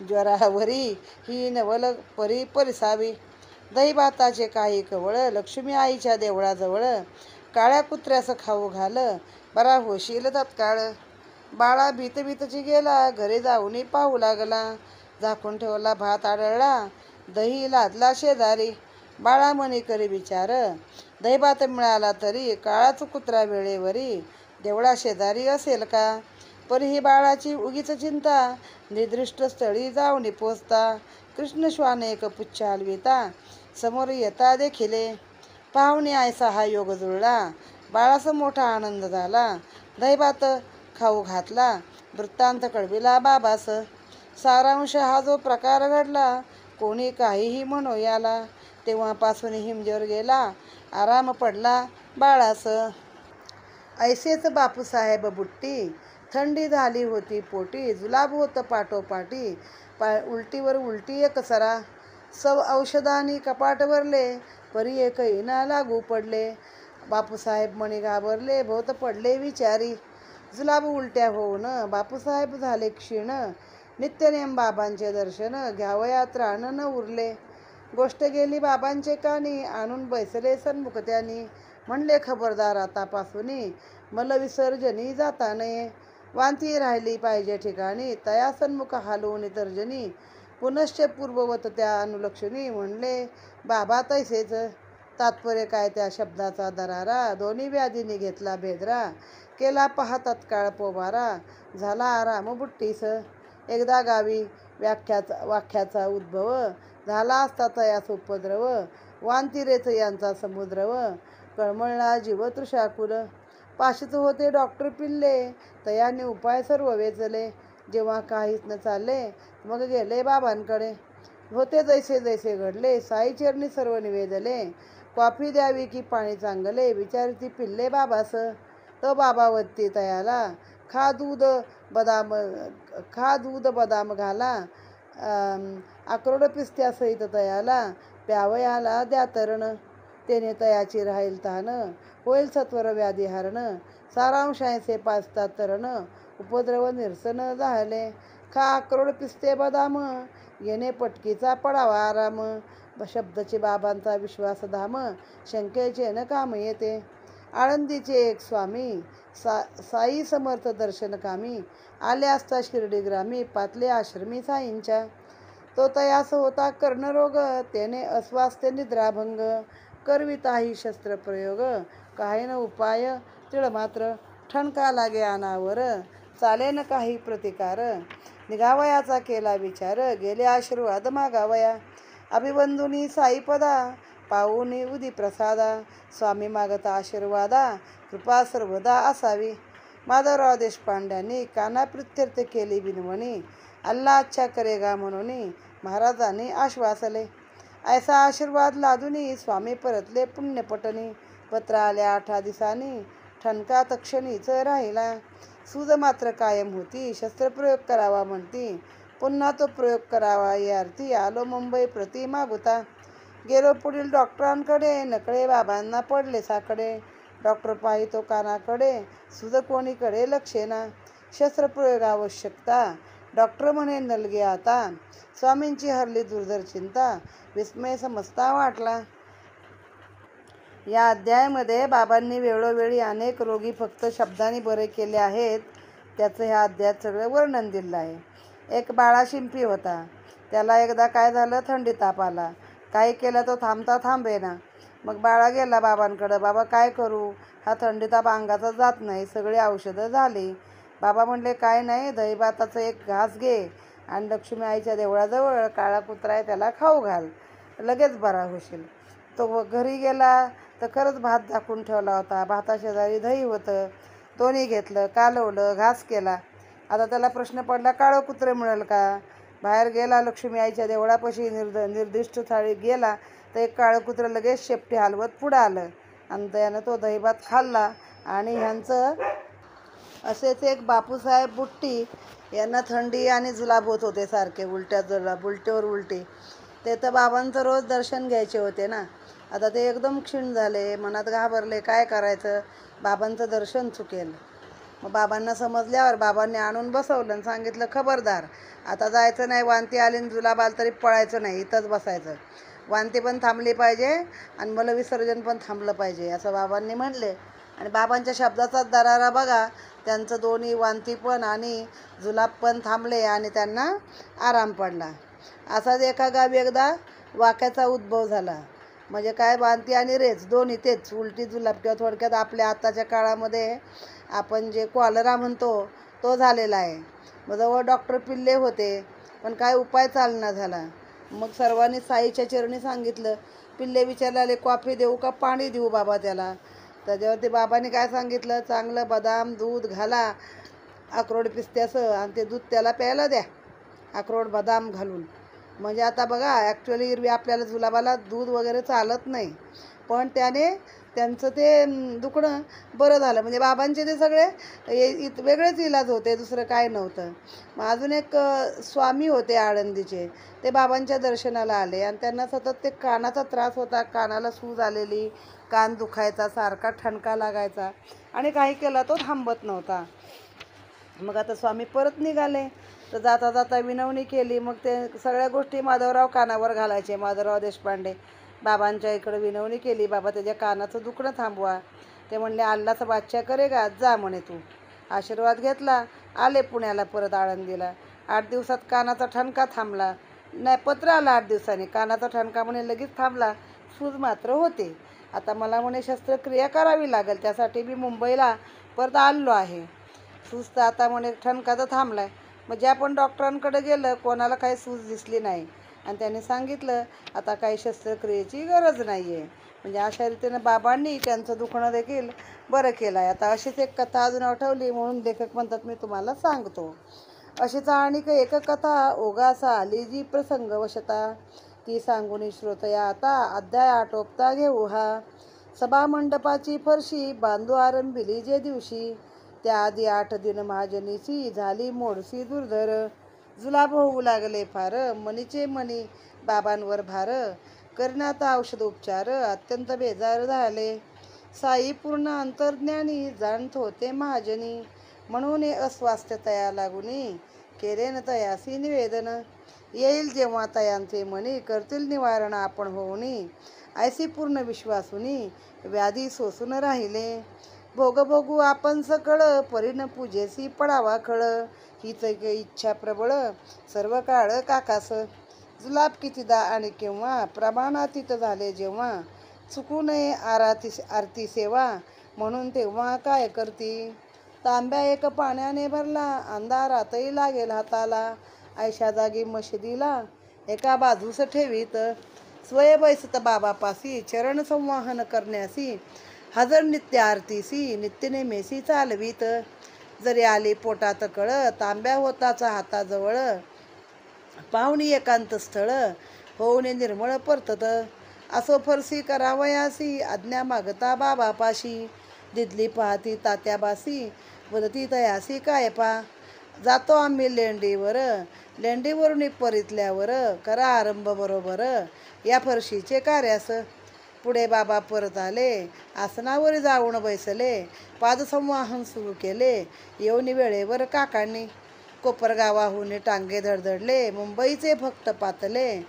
ज्वरावरी, ही नवल परी परिसावी. दहीभाताचे काही कवळ, लक्ष्मी आईच्या देवळाजवळ. काळ्या कुत्र्यास खाऊ घाल, बरा होशील तत्काळ. बाळा भीतभीतची गेला, घरी जाऊन पाहू लागला. झाकून ठेवला भात आढळला, दही लादला शेजारी. बाळा मनी करी विचार, दहीभात मिळाला तरी, काळाच कुत्रा वेळेवरी. देवळा शेजारी असेल का, परी ही बाळाची उगीच चिंता. निदृष्ट स्थळी जाऊन पोचता, कृष्ण श्वान एक पुच्छ हलविता. समोर येता देखिले, पाहुणे आयसा हा योग जुळला. बाळास मोठा आनंद झाला, दहीभात खाऊ घातला. वृत्तांत कळविला बाबास, सारांश हा जो प्रकार घडला. कोणी काहीही म्हणो याला, तेव्हापासून हिमज्वर गेला, आराम पडला बाळास. ऐसेच बापूसाहेब बुट्टी, थंडी झाली होती पोटी. जुलाब होत पाठोपाठी, उलटीवर उलटी एक सरा. औषधांनी कपाट भरले, परी एकही ना लागू पडले. बापूसाहेब मणी घाबरले, भोवत पडले विचारी. जुलाब उलट्या होऊन बापूसाहेब झाले क्षीण. नित्यनेम बाबांचे दर्शन, घ्यावया त्राण न उरले. गोष्ट गेली बाबांचे कानी, आणून बैसले सन्मुख त्यांनी. म्हणले खबरदार आतापासूनी, मलविसर्जनी जाता नये. वांती राहिली पाहिजे ठिकाणी, तया सन्मुख हालवून तर्जनी. पुनश्च पूर्ववत त्या अनुलक्षणी, म्हणले बाबा तैसेच. तात्पर्य काय त्या शब्दाचा दरारा, दोन्ही व्याधींनी घेतला भेदरा. केला पहा तत्काळ पोबारा, झाला आराम बुट्टीस. एकदा गावी वाक्याचा उद्भव, झाला असता तयास उपद्रव. वांतिरेच यांचा समुद्रव, कळमळला जीव तृषाकुल. पाशीत होते डॉक्टर पिल्ले, तयाने उपाय सर्व वेचले. जेव्हा काहीच न चालले, मग गेले बाबांकडे. होते जैसे जैसे घडले, साईचरणी सर्व निवेदले. कॉफी द्यावी की पाणी चांगले, विचारती पिल्ले बाबास. तो बाबावत्ती तयाला, खा दूध बदाम घाला. अक्रोड पिस्त्यासहित तयाला, प्यावयाला द्या तरण. तेने तयाची राहील तान, होईल सत्वर व्याधी हरण. सारांश ऐसे पाचतात तरण, उपद्रव निरसन झाले. खा अक्रोड पिस्ते बदाम, येणे पटकीचा पडावा आराम. शब्दचे बाबांचा विश्वास धाम, शंकेचे न काम येते. आळंदीचे एक स्वामी साई समर्थ दर्शन कामी, आले असता शिर्डी ग्रामी, पातले आश्रमी साईंच्या. तो तयास होता कर्णरोग, त्याने अस्वास्थ्य निद्राभंग, करविताही शस्त्रप्रयोग, काही न उपाय तिळ मात्र, ठणका लागे अनावर, चाले न काही प्रतिकार, निघावयाचा केला विचार, गेले आशीर्वाद मागावया, अभिवंदुनी साईपदा, पाऊनी उदी प्रसादा, स्वामी मागता आशीर्वादा, कृपा सर्वदा असावी. माधवराव देशपांड्यांनी कानाप्रित्यर्थ केली विनवणी, अल्ला अच्छा करेगा म्हणून महाराजांनी आश्वासले. ऐसा आशीर्वाद लादुनी स्वामी परतले पुण्यपटनी, पत्र आल्या 8 दिवसांनी, ठणका तक्षणीच राहिला. सूज मात्र कायम होती, शस्त्रप्रयोग करावा म्हणती, पुन्हा तो प्रयोग करावा यार्थी, आलो मुंबई प्रति मागुता. गेलो पुढील डॉक्टरांकडे, नकळे बाबांना पडले साकडे, डॉक्टर पाहितो कानाकडे, सूज कोणीकडे लक्षेना, शस्त्रप्रयोग आवश्यकता, डॉक्टर म्हणे नलगे आता, स्वामींची हरली दुर्धर चिंता, विस्मय समजता वाटला. या अध्यायामध्ये बाबांनी वेळोवेळी अनेक रोगी फक्त शब्दांनी बरे केले आहेत, त्याचं ह्या अध्यायात सगळं वर्णन दिलं आहे. एक बाळा शिंपी होता. त्याला एकदा काय झालं, थंडी ताप आला. काही केलं तो थांबता थांबेना. मग बाळा गेला बाबांकडं, बाबा काय करू, हा थंडी ताप अंगाचा जात नाही, सगळी औषधं झाली. बाबा म्हणले काय नाही, दहीभाताचं एक घास घे आणि लक्ष्मी आईच्या देवळाजवळ काळा कुत्रा आहे त्याला खाऊ घाल, लगेच बरा होशील. तो घरी गेला तर खरंच भात झाकून ठेवला होता. भाताशेजारी दही होतं. दोन्ही घेतलं, कालवलं, घास केला. आता त्याला प्रश्न पडला, काळं कुत्रं मिळेल का. बाहेर गेला, लक्ष्मी आईच्या देवळापाशी निर्दिष्ट थाळी गेला तर एक काळं कुत्रं लगेच शेपटी हलवत पुढं आलं आणि त्यानं तो दहीभात खाल्ला. आणि ह्यांचं असेच एक बापूसाहेब बुट्टी यांना थंडी आणि जुलाब होत होते सारखे, उलट्यावर उलटी. ते तर बाबांचं रोज दर्शन घ्यायचे होते ना. आता ते एकदम क्षीण झाले, मनात घाबरले, काय करायचं, बाबांचं दर्शन चुकेल. मग बाबांना समजल्यावर बाबांनी आणून बसवलं आणि सांगितलं, खबरदार आता जायचं नाही, वांती आली आणि जुलाब आलं तरी पळायचं नाही, इथंच बसायचं, वांती पण थांबली पाहिजे आणि मलविसर्जन पण थांबलं पाहिजे असं बाबांनी म्हणले. आणि बाबांच्या शब्दाचाच दरारा बघा, त्यांचं दोन्ही वांती पण आणि जुलाब पण थांबले आणि त्यांना आराम पडला. असाच एका गावी एकदा वाक्याचा उद्भव झाला. म्हणजे काय, वांती आणि रेच दोन्ही तेच, उलटी जुलाब, किंवा थोडक्यात आपल्या आताच्या काळामध्ये आपण जे कॉलरा म्हणतो तो झालेला आहे. मग जवळ डॉक्टर पिल्ले होते, पण काय उपाय चालना झाला. मग सर्वांनी साईच्या चरणी सांगितलं. पिल्ले विचारले, कॉफी देऊ का पाणी देऊ बाबा त्याला. त्याच्यावरती बाबांनी काय सांगितलं, चांगलं बदाम दूध घाला अक्रोड पिस्त्याचं आणि ते दूध त्याला प्यायला द्या, अक्रोड बदाम घालून. म्हणजे आता बघा, ॲक्च्युअली एरवी आपल्याला जुलाबाला दूध वगैरे चालत नाही, पण त्यांचं ते दुखणं बरं झालं. म्हणजे बाबांचे ते सगळे वेगळेच इलाज होते, दुसरं काय नव्हतं. मग अजून एक स्वामी होते आळंदीचे, ते बाबांच्या दर्शनाला आले आणि त्यांना सतत ते कानाचा त्रास होता, कानाला सूज आलेली, कान दुखायचा, सारखा ठणका लागायचा आणि काही केला तो थांबत नव्हता. मग आता स्वामी परत निघाले तर जाता जाता विनवणी केली. मग ते सगळ्या गोष्टी माधवराव कानावर घालायचे, माधवराव देशपांडे. बाबांच्या इकडं विनवणी केली, बाबा त्याच्या कानाचं दुखणं थांबवा. ते म्हणले, अल्लाचा बादशाह करेगा, जा म्हणे तू. आशीर्वाद घेतला, आले पुण्याला परत आळंदीला. 8 दिवसात कानाचा ठणका थांबला. नाही, पत्र आलं 8 दिवसांनी, कानाचा ठणका म्हणे लगेच थांबला, सूज मात्र होते. आता मला म्हणे शस्त्रक्रिया करावी लागेल, त्यासाठी मी मुंबईला परत आलो आहे. सूज तर आता म्हणे ठणका तर थांबलाय. मग ज्या पण डॉक्टरांकडे गेलं, कोणाला काही सूज दिसली नाही आणि त्यांनी सांगितलं आता काही शस्त्रक्रियेची गरज नाही आहे. म्हणजे अशा रीतीनं बाबांनी त्यांचं दुखणं देखील बरं केलं आहे. आता अशीच एक कथा अजून आठवली म्हणून लेखक म्हणतात मी तुम्हाला सांगतो. अशीच आणि एक कथा ओगासा आली जी प्रसंग वशता, ती सांगून श्रोतया आता अध्याय आटोपता घेऊ हा. सभा मंडपाची फरशी बांधू आरंभिली जे दिवशी, त्याआधी 8 दिन महाजनीची झाली मोडसी दुर्धर. जुलाब होऊ लागले फार, मनीचे मनी बाबांवर भार, करण्यात औषध उपचार अत्यंत बेजार झाले. साई पूर्ण अंतर्ज्ञानी जाणत होते महाजनी, म्हणून अस्वास्थ्य तया लागुनी केले न तयासी निवेदन. येईल जेव्हा तयांचे मनी करतील निवारण आपण होऊनी. ऐसी पूर्ण विश्वासुनी व्याधी सोसून राहिले. भोगभोगू आपण सकळ परीन पूजेसी पडावा खळ. हीच इच्छा प्रबळ सर्व काळ काकास. जुलाब कितीदा आणि केव्हा प्रमाणातीत झाले जेव्हा. चुकू नये आरती सेवा म्हणून तेव्हा काय करती. तांब्या एक पाण्याने भरला अंधारातही लागेल हाताला. ऐशा जागी मशिदीला एका बाजूस ठेवीत. स्वय बैसत बाबापासी चरण संवाहन करण्यासी. हजर नित्य आरतीसी नित्य नेमेसी चालवीत. जरी आली पोटात कळ तांब्या होताचा हाताजवळ. पाहुणी एकांत स्थळ होऊन निर्मळ परतत. असो फरसी करावयासी आज्ञा मागता बाबापाशी. दिदली पाहती तात्याबासी वदती तयासी काय पा. जातो आम्ही लेंडीवर लेंडीवरून परितल्यावर. करा आरंभ बरोबर या फरशीचे कार्यास. पुढे बाबा परत आले आसनावर जाऊन बैसले. पादसंवाहन सुरू केले येऊन वेळेवर काकांनी. कोपरगावाहून टांगे धडधडले मुंबईचे भक्त पातले.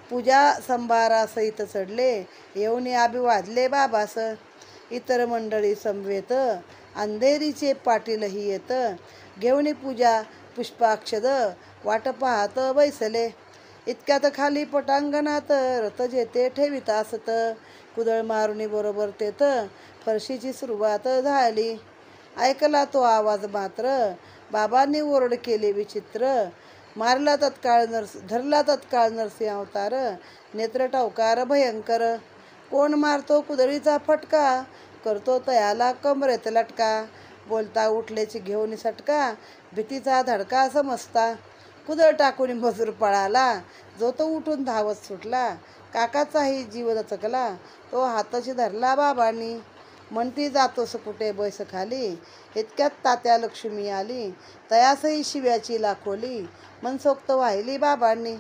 पूजा संभारासहित चढले येऊन अभिवादले बाबास. इतर मंडळी समवेत अंधेरीचे पाटीलही येत. घेऊन पूजा पुष्पाक्षद वाट पाहत बैसले. इतक्यात खाली पटांगणात रथ जेथे ठेवीत असत. कुदळ मारुनी बरोबर तेथ फरशीची सुरुवात झाली. ऐकला तो आवाज मात्र बाबांनी ओरड केली विचित्र. धरला तत्काळ नरसिंह अवतार. नेत्र टवकार भयंकर. कोण मारतो कुदळीचा फटका. करतो तयाला कमरेत लटका. बोलता उठलेची घेऊन सटका. भीतीचा धडका समजता. कुदळ टाकून मजूर पळाला. जो तो उठून धावत सुटला. काकाचाही जीव दचकला. तो हाताशी धरला बाबांनी. म्हणती जातोस कुठे बैस खाली. इतक्यात तात्या लक्ष्मी आली. तयासही शिव्याची लाखोली. मनसोक्त वाहिली बाबांनी.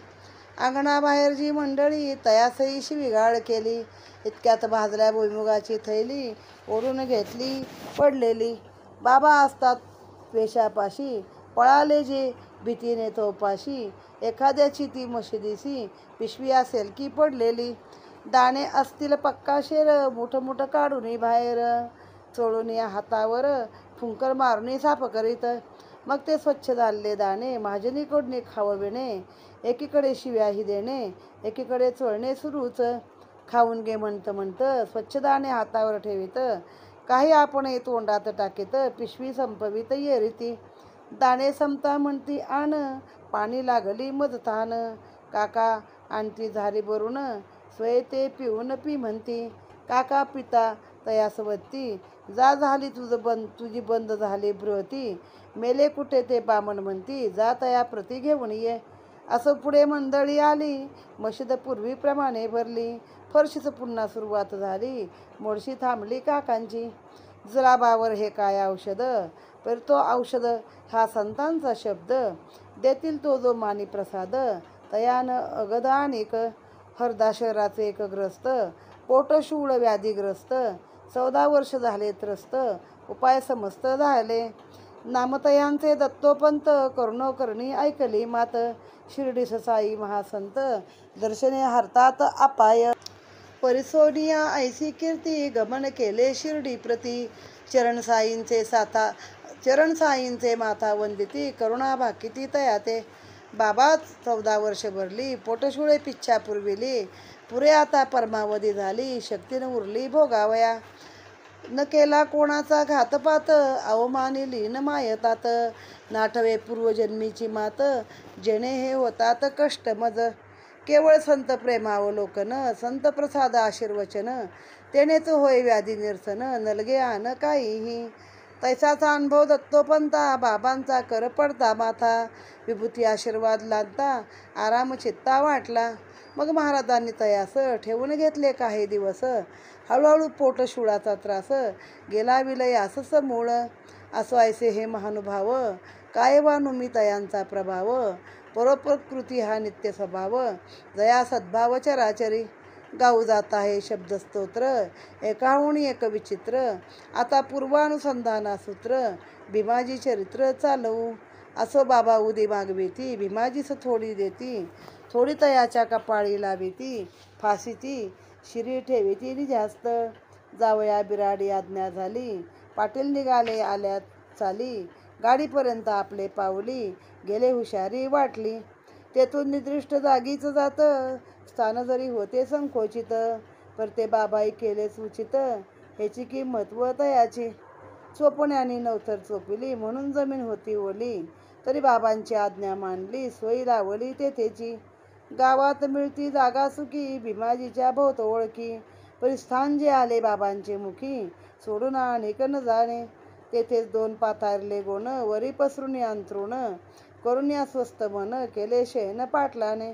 अंगणाबाहेरची मंडळी तयासही शिवीगाळ केली. इतक्यात भाजल्या भुईमुगाची थैली ओढून घेतली पडलेली. बाबा असतात वेशापाशी पळाले जे भीतीने तोपाशी. एखाद्याची ती मशिदीसी पिशवी असेल की पडलेली. दाणे असतील पक्काशेर मुठ काढून बाहेर. चोळून या हातावर फुंकर मारून साफ करीत. मग ते स्वच्छ झालेले दाणे महाजनीकडून खावविणे. एकीकडे शिव्याही देणे एकीकडे चोळणे सुरूच. खाऊन घे म्हणत स्वच्छ दाणे हातावर ठेवीत. काही आपणही तोंडात टाकीत पिशवी संपवीत येरीती. दाणे संपता म्हणती आण पाणी लागली मजतान. काका आणती झारी भरून स्वय ते पिऊन पी म्हणती. काका पिता तयासवती जा झाली तुझी बंद झाली बृहती. मेले कुठे ते बामण म्हणती जा तया प्रती घेऊन ये. असं पुढे मंडळी आली. मशीद पूर्वीप्रमाणे भरली. फरशीच पुन्हा सुरुवात झाली. मोडशी थांबली काकांची. जुलाबावर हे काय औषध. पर तो औषध हा संतांचा शब्द. देतील तो जो मानी प्रसाद. तयान अगदानिक हरदा शहराचे एक ग्रस्त. पोटशूळ व्याधीग्रस्त 14 वर्ष झाले त्रस्त. उपाय समस्त झाले. नामतयांचे दत्तोपंत करुणोकरणी ऐकली मात. शिर्डीस साई महासंत दर्शने हरतात अपाय. परिसोनिया ऐसी कीर्ती गमन केले शिर्डी प्रती. चरण साईंचे माथा वंदिती करुणा भाकिती तयाते. बाबा 14 वर्ष भरली पोटशुळे पिच्छा पुरविली. पुरे आता परमावधी झाली शक्तीन उरली भोगावया. न केला कोणाचा घातपात अवमानिली न मायतात. नाठवे पूर्वजन्मीची मात जेणे हे होतात कष्ट मज. केवळ संत प्रेमावलोकन संत प्रसाद आशीर्वचन. तेनेच होय व्याधी निरसन नलगे आन काहीही. तैसाचा अनुभव दत्तोपंता बाबांचा कर पडता माथा. विभूती आशीर्वाद लादता आराम चित्ता वाटला. मग महाराजांनी तयास ठेवून घेतले काही दिवस. हळूहळू पोटशुळाचा त्रास गेला विलयास समूळ. असो ऐसे हे महानुभाव काय वानू मी तयांचा प्रभाव. परोपकृती हा नित्य स्वभाव जया सद्भाव चराचरी. गाऊ जात आहे शब्दस्तोत्र एकाहून एक विचित्र. आता पूर्वानुसंधाना सूत्र भीमाजी चरित्र चालवू. असो बाबा उदी मागविती, भीमाजीस थोडी देती, थोडी तयाच्या कपाळी लाविती, फाशीची शिरी ठेविती नि जास्त. जावया बिराडी आज्ञा झाली, पाटील निघाले आल्या चाली, गाडीपर्यंत आपले पावली, गेले हुशारी वाटली. तेथून निद्रिष्ट जागीच जात, स्थान जरी होते संकोचित, पर ते बाबाई केले सूचित, ह्याची किंमत व तयाची. चोपण्याने नवथर चोपिली, म्हणून जमीन होती ओली, तरी बाबांची आज्ञा मानली, सोयी लावली तेथेची. गावात मिळती जागा सुखी, भीमाजीच्या भोवत ओळखी, परिस्थान जे आले बाबांचे मुखी, सोडून अनेक न जाणे. तेथेच दोन पाथारले गोण, वरी पसरून अंथरुण, करून अस्वस्थ मन, केले शयन पाटलाने.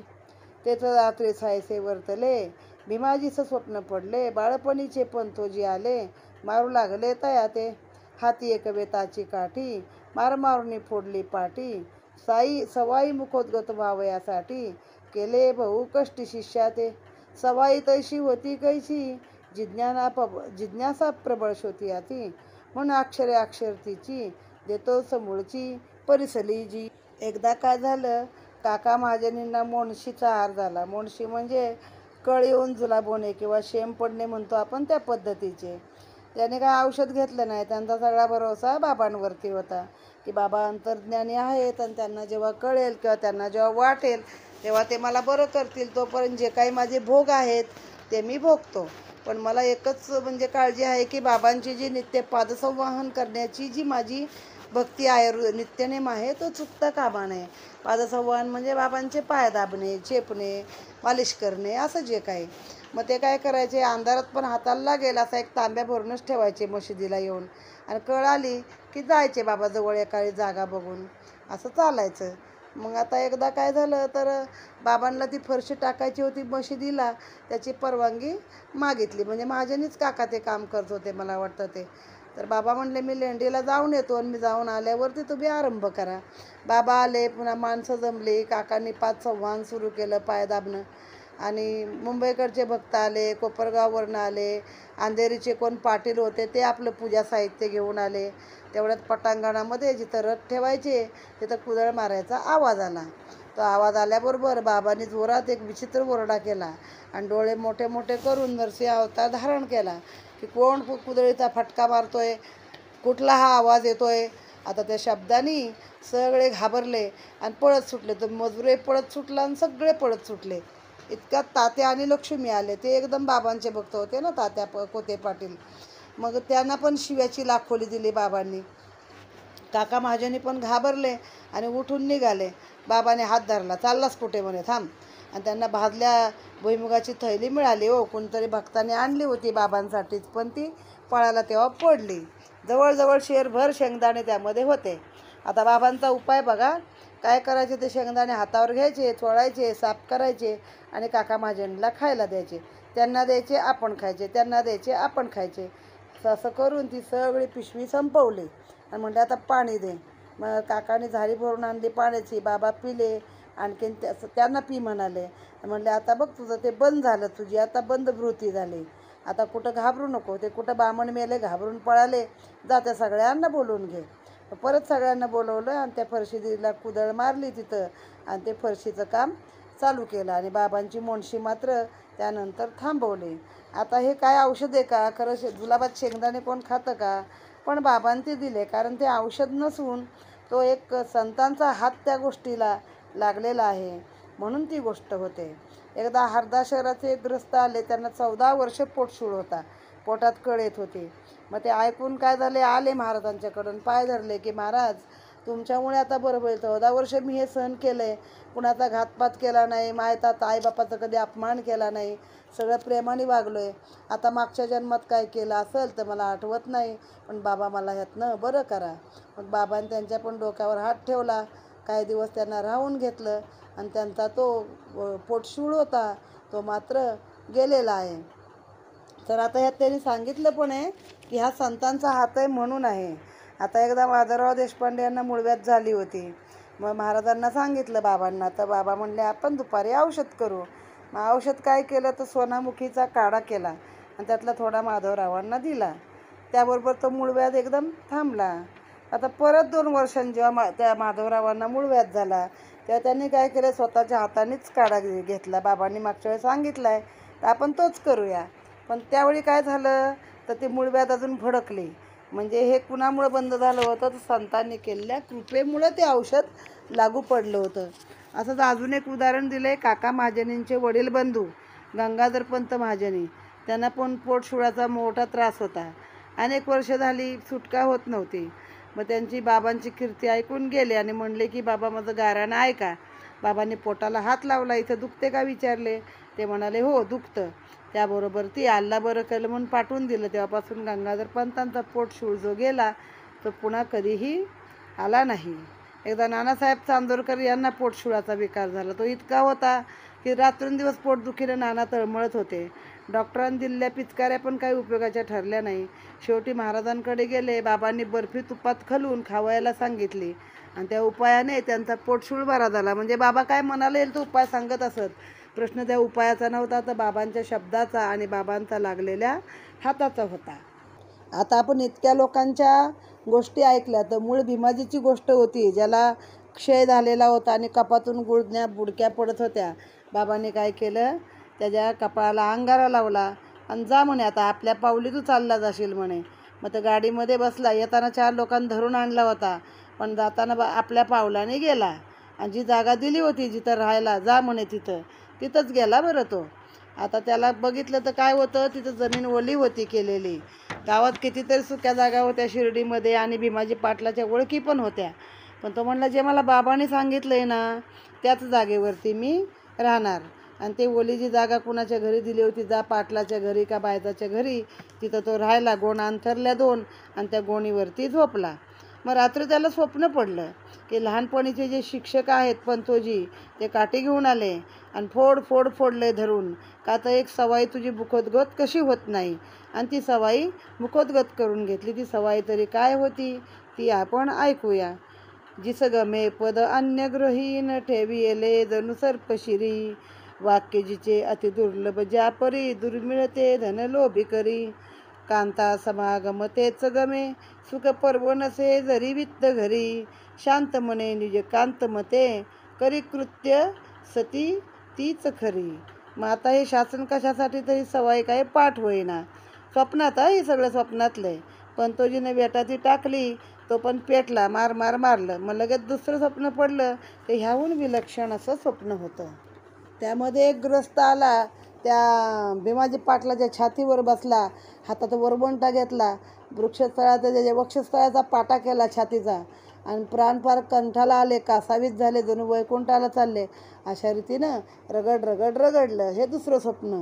तेथ रात्री सायसे वर्तले, भीमाजीच स्वप्न पडले, बाळपणीचे पंतोजी आले, मारू लागले तया ते. हाती एक वेताची काठी, मार मारुनी फोडली पाटी, सवाई मुखोद्गत व्हावयासाठी, केले बहु कष्टी शिष्या ते. सवाई तैशी होती कैशी, जिज्ञासा प्रबळ शोती आती, म्हणून अक्षरे अक्षर तिची, देतो समूळची परिसली जी. एकदा काय झालं, काका महाजनींना मोणशीचा आहार झाला. मोणशी म्हणजे कळ येऊन जुलाब किंवा शेम पडणे म्हणतो आपण त्या पद्धतीचे. त्याने काय औषध घेतलं नाही. त्यांचा सगळा भरोसा बाबांवरती होता की बाबा अंतर्ज्ञानी आहेत आणि त्यांना जेव्हा कळेल किंवा त्यांना जेव्हा वाटेल तेव्हा ते मला बरं करतील. तोपर्यंत जे काही माझे भोग आहेत ते मी भोगतो. पण मला एकच म्हणजे काळजी आहे की बाबांची जी नित्य पादसंवाहन करण्याची जी माझी भक्ती आहे, नित्यनेम आहे, तो चुकता कामा नये. पादसंवाहन म्हणजे बाबांचे पाय दाबणे, चेपणे, मालिश करणे, असं जे काही. मग ते काय करायचे, अंधारात पण हाताला लागेल असा एक तांब्या भरूनच ठेवायचे मशिदीला येऊन, आणि कळ आली की जायचे बाबाजवळ एखादी जागा बघून. असं चालायचं. मग आता एकदा काय झालं, तर बाबांना ती फरशी टाकायची होती मशिदीला, त्याची परवानगी मागितली. म्हणजे महाजनीच काका ते काम करत होते मला वाटतं ते. तर बाबा म्हणले मी लेंडीला जाऊन येतो आणि मी जाऊन आल्यावरती तुम्ही आरंभ करा. बाबा आले, पुन्हा माणसं जमली, काकांनी पादसंवाहन सुरू केलं, पाय दाबणं. आणि मुंबईकडचे भक्त आले, कोपरगाववरनं आले, अंधेरीचे कोण पाटील होते ते आपलं पूजा साहित्य घेऊन आले. तेवढ्यात पटांगणामध्ये जिथं रथ ठेवायचे तिथं कुदळ मारायचा आवाज आला. तो आवाज आल्याबरोबर बाबांनी जोरात एक विचित्र ओरडा केला आणि डोळे मोठे मोठे करून नरसिंह अवतार धारण केला की कोण कुदळीचा फटका मारतोय, कुठला हा आवाज येतोय. आता त्या शब्दांनी सगळे घाबरले आणि पळत सुटले. तर मजुरे पळत सुटला आणि सगळे पळत सुटले. इतक्यात तात्या आणि लक्ष्मी आले. ते एकदम बाबांचे भक्त होते ना, तात्या कोते पाटील. मग त्यांना पण शिव्याची लाखोली दिली बाबांनी. काका महाजनी पण घाबरले आणि उठून निघाले. बाबाने हात धरला, चाललास कुठे म्हणे, थांब. आणि त्यांना भाजल्या भुईमुगाची थैली मिळाली. कोणतरी भक्ताने आणली होती बाबांसाठीच, पण ती पळाला तेव्हा पडली. जवळजवळ शेरभर शेंगदाणे त्यामध्ये होते. आता बाबांचा उपाय बघा, काय करायचे, ते शेंगदाणे हातावर घ्यायचे, चोळायचे, साफ करायचे आणि काका महाजनीला खायला द्यायचे. त्यांना द्यायचे, आपण खायचे, त्यांना द्यायचे, आपण खायचे. असं करून ती सगळी पिशवी संपवली आणि म्हणले आता पाणी दे. मग काकाने झारी भरून आणली पाण्याची. बाबा पिले. आणखीन त्यांना पी म्हणाले. म्हणले आता बघ तुझं ते बंद झालं, तुझी आता बंद वृत्ती झाली, आता कुठं घाबरू नको. ते कुठं बामण मेले, घाबरून पळाले, जा त्या सगळ्यांना बोलवून घे. परत सगळ्यांना बोलवलं आणि त्या फरशीला कुदळ मारली तिथं आणि ते फरशीचं काम चालू केलं आणि बाबांची मोणशी मात्र त्यानंतर थांबवली. आता हे काय औषध आहे का? खरं जुलाबात शेंगदाणे कोण खातं का? पण बाबांनी ते दिले, कारण ते औषध नसून तो एक संतांचा हात त्या गोष्टीला लागलेला आहे, म्हणून ती गोष्ट होते. एकदा हरदा शहराचे एक ग्रस्त आले. त्यांना 14 वर्ष पोटशूळ होता, पोटात कळ येत होती. मग ते ऐकून काय झाले, आले महाराजांच्याकडून, पाय धरले की महाराज तुमच्यामुळे आता बरं होईल. 14 वर्ष मी हे सहन केलं आहे, कुणाचा घातपात केला नाही, मायतात आईबापाचा कधी अपमान केला नाही, सगळं प्रेमाने वागलो आहे. आता मागच्या जन्मात काय केलं असेल तर मला आठवत नाही, पण बाबा मला ह्यातनं बरं करा. मग बाबांनी त्यांच्या पण डोक्यावर हात ठेवला. काही दिवस त्यांना राहून घेतलं आणि त्यांचा तो पोटशूळ होता तो मात्र गेलेला आहे. तर आता ह्यात त्यांनी सांगितलं पण आहे की हा संतांचा हात आहे म्हणून आहे. आता एकदा माधवराव देशपांडे यांना मूळव्याध झाली होती. मग महाराजांना सांगितलं बाबांना. तर बाबा म्हणले आपण दुपारी औषध करू. मग औषध काय केलं, तर सोनामुखीचा काढा केला आणि त्यातला थोडा माधवरावांना दिला. त्याबरोबर तो मूळव्याध एकदम थांबला. आता परत 2 वर्षांनी जेव्हा त्या माधवरावांना मूळव्याध झाला, तेव्हा त्यांनी काय केलं, स्वतःच्या हातानेच काढा घेतला. बाबांनी मागच्या वेळेस सांगितलं आहे, तर आपण तोच करूया. पण त्यावेळी काय झालं, तर ते मूळव्याध अजून भडकले. म्हणजे हे कुणामुळं बंद झालं होतं, तर संतांनी केलेल्या कृपेमुळं ते औषध लागू पडलं होतं. असंच अजून एक उदाहरण दिलं आहे. काका महाजनींचे वडील बंधू गंगाधरपंत महाजनी, त्यांना पण पोटशुळाचा मोठा त्रास होता. अनेक वर्ष झाली सुटका होत नव्हती. मग त्यांची बाबांची कीर्ती ऐकून गेले आणि म्हणले की बाबा माझं गाऱ्हाणं ऐका. बाबांनी पोटाला हात लावला. इथं दुखते का विचारले. ते म्हणाले हो दुखतं. त्याबरोबर ती आल्ला बरं केलं म्हणून पाठवून दिलं. तेव्हापासून गंगाधर पंतांचा पोटशूळ जो गेला तो पुन्हा कधीही आला नाही. एकदा नानासाहेब चांदोरकर यांना पोटशुळाचा विकार झाला. तो इतका होता की रात्रंदिवस पोटदुखीने नाना तळमळत होते. डॉक्टरांनी दिलेल्या पिचकाऱ्या पण काही उपयोगाच्या ठरल्या नाही. शेवटी महाराजांकडे गेले. बाबांनी बर्फी तुपात घालून खावायला सांगितली आणि त्या उपायाने त्यांचा पोटशूळ बरा झाला. म्हणजे बाबा काय म्हणाले येईल तो उपाय सांगत असत. प्रश्न त्या उपायाचा नव्हता, तर बाबांच्या शब्दाचा आणि बाबांचा लागलेल्या हाताचा होता. आता आपण इतक्या लोकांच्या गोष्टी ऐकल्या, तर मूळ भीमाजीची गोष्ट होती, ज्याला क्षय झालेला होता आणि कपातून गुडण्या बुडक्या पडत होत्या. बाबांनी काय केलं, त्याच्या कपाळाला अंगारा लावला आणि जा म्हणे आता आपल्या पावली तू चालला जाशील म्हणे. मग त्या गाडीमध्ये बसला. येताना 4 लोकांनी धरून आणला होता, पण जाताना आपल्या पावलाने गेला आणि जी जागा दिली होती जिथं राहायला जा म्हणे तिथंच गेला बरं तो. आता त्याला बघितलं तर काय होतं, तिथं जमीन ओली होती केलेली. गावात कितीतरी सुक्या जागा होत्या शिर्डीमध्ये आणि भीमाजी पाटलाच्या ओळखी पण होत्या. पण तो म्हणला जे मला बाबांनी सांगितलं आहे ना त्याच जागेवरती मी राहणार. आणि ते ओली जी जागा कुणाच्या घरी दिली होती, जा पाटलाच्या घरी का बायजाच्या घरी, तिथं तो राहायला. गोण अंथरल्या 2 आणि त्या गोणीवरती झोपला. मग रात्री त्याला स्वप्न पडलं की लहानपणीचे जे शिक्षक आहेत पंतोजी, ते काठी घेऊन आले आणि फोडले धरून, का तर एक सवाई तुझी मुखोद्गत कशी होत नाही. आणि ती सवाई मुखोद्गत करून घेतली. ती सवाई तरी काय होती ती आपण ऐकूया. जिस गमे पद अन्यग्रहीन ठेविले जणू सर्पशिरी, वाक्य जिचे अति दुर्लभ ज्यापरी दुर्मिळते धन लोभी करी. कांता समागम तेच गमे सुख पर्वणसे जरी वित्त घरी, शांत मने निज कांत मते करी कृत्य सती तीच खरी. मग आता हे शासन कशासाठी, तरी सवाई काय पाठ होईना. स्वप्नात हे सगळं स्वप्नातलं आहे. पंतोजीने बेटा ती टाकली, तो पण पेटला, मारलं. मग लगेच दुसरं स्वप्न पडलं, ते ह्याहून विलक्षण असं स्वप्न होतं. त्यामध्ये एक ग्रस्त आला, त्या भीमाजी पाटलाच्या छातीवर बसला, हातात वरवंटा घेतला, वृक्षस्थळाचा त्याच्या वक्षस्थळाचा पाटा केला छातीचा आणि प्राणपार कंठाला आले, कासावीस झाले, जणू वैकुंठाला चालले. अशा रीतीनं रगडलं. हे दुसरं स्वप्न.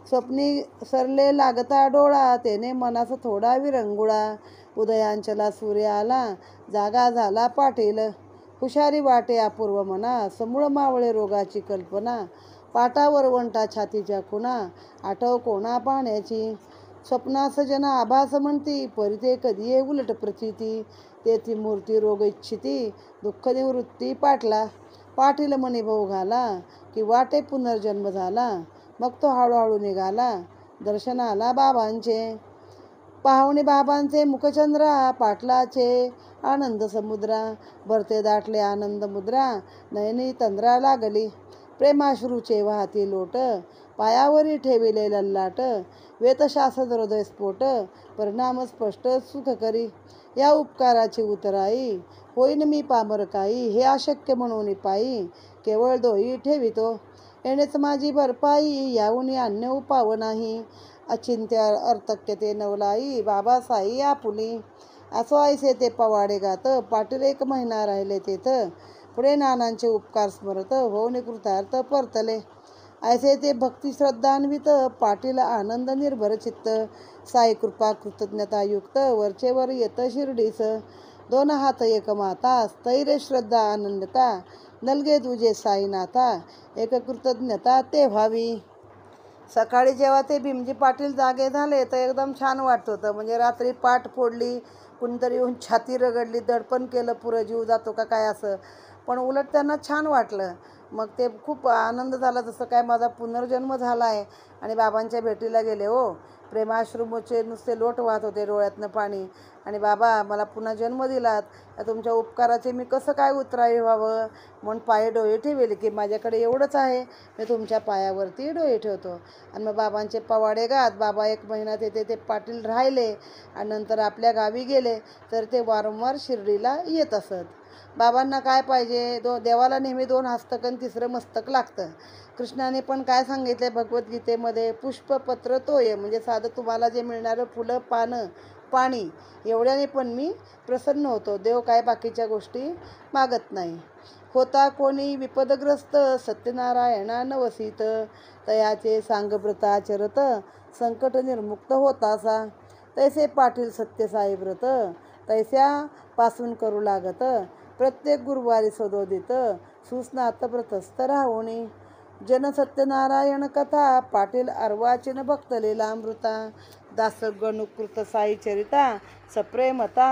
स्वप्नी सरले लागता डोळा, तेने मनास थोडा विरंगुळा. उदयांचला सूर्य आला, जागा झाला पाटील, हुशारी वाटे अपूर्व मना, समूळ मावळे रोगाची कल्पना. पाटावर वंटा छातीच्या खुणा, आठव कोणा पाण्याची. स्वप्नास जना आभास म्हणती, परिते कधी ये उलट प्रचिती. तेथी मूर्ती रोग इच्छिती, दुःख निवृत्ती पाटला. पाटील मनी भाऊ घाला, की वाटे पुनर्जन्म झाला. मग तो हळूहळू निघाला, दर्शनाला बाबांचे. पाहुणे बाबांचे मुखचंद्रा, पाटलाचे आनंद समुद्रा. भरते दाटले आनंद मुद्रा, नयनी तंद्रा लागली. प्रेमाश्रूचे वाहती लोट, पायावरी ठेविले ललाट. वेतशासन हृदय स्फोट, परिणाम स्पष्ट सुख करी. या उपकाराची उतराई, होईन मी पामर काही. हे अशक्य म्हणून पायी, केवळ दोही ठेवितो. येणेच माझी भरपाई, याहून अन्य उपाव नाही. अचिंत्य अर्थक्य ते नवलाई, बाबा साई आपुली. असो ऐसे ते पवाडे गात, पाटील 1 महिना राहिले तेथ. पुढे नानांचे उपकार स्मरत, होऊन कृतार्थ परतले. ऐसे ते भक्ती श्रद्धान्वित, पाटील आनंद निर्भर चित्त. साई कृपा कृतज्ञता युक्त, वरचेवर येत शिर्डीस. 2 हात एक माता, स्थैर्य श्रद्धा आनंदता. नलगे तुझे साईनाथा, एक कृतज्ञता ते व्हावी. सकाळी जेव्हा ते भीमजी पाटील जागे झाले तर एकदम छान वाटत होतं. म्हणजे रात्री पाठ फोडली, कुणीतरी येऊन छाती रगडली, दडपण केलं, पुरं जीव जातो का काय असं. पण उलट त्यांना छान वाटलं. मग ते खूप आनंद झाला, जसं काय माझा पुनर्जन्म झाला आहे आणि बाबांच्या भेटीला गेले हो. प्रेमाश्रुमोचे नुसते लोट वाहत होते डोळ्यातनं पाणी. आणि बाबा मला पुन्हा जन्म दिलात, या तुमच्या उपकाराचे मी कसं काय उतराई व्हावं म्हणून पायी डोळे ठेवले की माझ्याकडे एवढंच आहे, मी तुमच्या पायावरती डोळे ठेवतो. आणि मग बाबांचे पवाडे गात बाबा 1 महिना तिथे ते पाटील राहिले आणि नंतर आपल्या गावी गेले. तर ते वारंवार शिर्डीला येत असत. बाबांना काय पाहिजे, देवाला नेहमी 2 हस्तक आणि 3रं मस्तक लागतं. कृष्णाने पण काय सांगितलं भगवद्गीतेमध्ये, पुष्प पत्र तोय, म्हणजे साधं तुम्हाला जे मिळणारं फुलं पानं पाणी एवढ्याने पण मी प्रसन्न होतो. देव काय बाकीच्या गोष्टी मागत नाही. होता कोणी विपदग्रस्त सत्यनारायणा नवसीत, तयाचे सांगव्रताचरत संकट निर्मुक्त होतासा. तैसे पाटील सत्यसाई व्रत, तैस्या पासून करू लागत, प्रत्येक गुरुवारी सदोदित सुस्नात व्रतस्थ राहुणी. जन सत्यनारायण कथा पाटील अर्वाचीन भक्त लीलामृता, दास गणुकृत साई चरिता सप्रेमता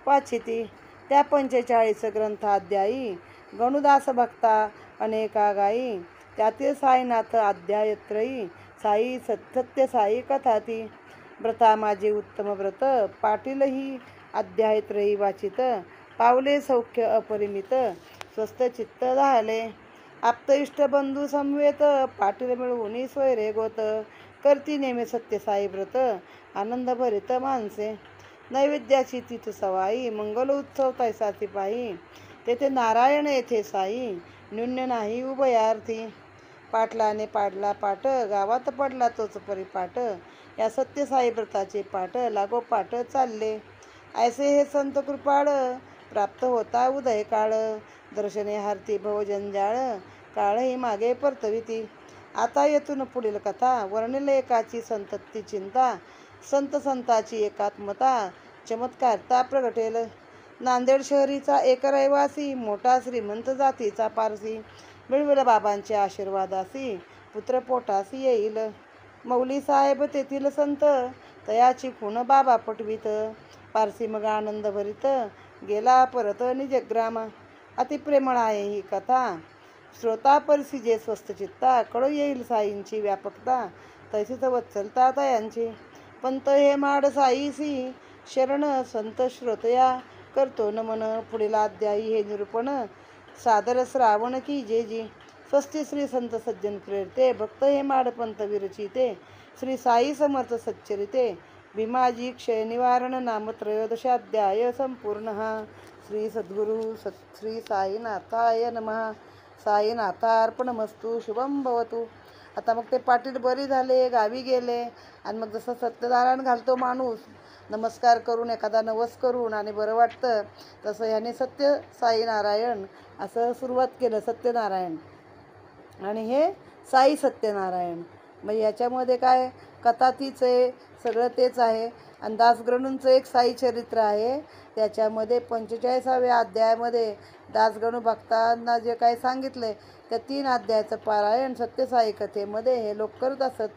वाचिती. त्या 45 ग्रंथाध्यायी गणुदास भक्ता अनेका गायी, त्यातील साईनाथ अध्यायत्रयी साई सत्य साई कथा ती. व्रता माझे उत्तम व्रत पाटील ही अध्यायत्रयी वाचित, पावले सौख्य अपरिमित स्वस्थ चित्त झाले. आप्त इष्ट बंधू समवेत पाटील मिळवून सोयरे गोत, करती नेहमी सत्य साई व्रत आनंद भरित मानसे. नैवेद्याची तीच सवाई मंगल उत्सव तैसाची पायी, तेथे नारायण येथे साई न्यून्य नाही उभयार्थी. पाटलाने पाडला पाट गावात पडला तोच परिपाट, या सत्य साई व्रताचे पाठ लागोपाठ चालले. ऐसे हे संत कृपाळ प्राप्त होता उदय काळ, दर्शने हारती भव जंजाळ काळही मागे परतविती. आता येथून पुढील कथा वर्णिल एकाची संतती चिंता, संत संताची एकात्मता चमत्कारता प्रगटेल. नांदेड शहरीचा एक रहिवासी मोठा श्रीमंत जातीचा पारसी, मिळविल बाबांच्या आशीर्वादासी पुत्र पोटासी येईल. मौली साहेब तेथील संत, तयाची खूण बाबा पटवीत, पारसी मग आनंद भरीत गेला परत निजग्राम. अति प्रेमळ आहे ही कथा, श्रोता परसी जे स्वस्थ चित्ता, कळू येईल साईंची व्यापकता तैसीच वत्सलता तयांची. पंत हे माड साईसी शरण संत श्रोतया करतो नमन, पुढील अध्यायी हे निरूपण सादर श्रावण की जे जी. स्वस्ती श्री संत सज्जन प्रेरते, भक्त हे माड पंत विरचिते, श्री साई समर्थ सच्चरिते, भीमाजी क्षय निवारण नाम 13 संपूर्ण. श्री सद्गुरु श्री साईनाथाय नमः. साईनाथार्पणमस्तु. शुभम भवतु. आता मग ते पाटील बरी झाले, गावी गेले आणि मग जसं सत्यनारायण घालतो माणूस नमस्कार करून, एखादा नवस करून आणि बरं वाटतं, तसं ह्याने सत्य साईनारायण असं सुरुवात केलं, सत्यनारायण. आणि हे साई सत्यनारायण. मग याच्यामध्ये काय कथा तीच आहे, सगळं तेच आहे. आणि दासगणूंचं एक साई चरित्र आहे, त्याच्यामध्ये 45व्या अध्यायामध्ये दासगणू भक्तांना जे काही सांगितलं त्या 3 अध्यायाचं पारायण सत्यसाई कथेमध्ये हे लोक करत असत.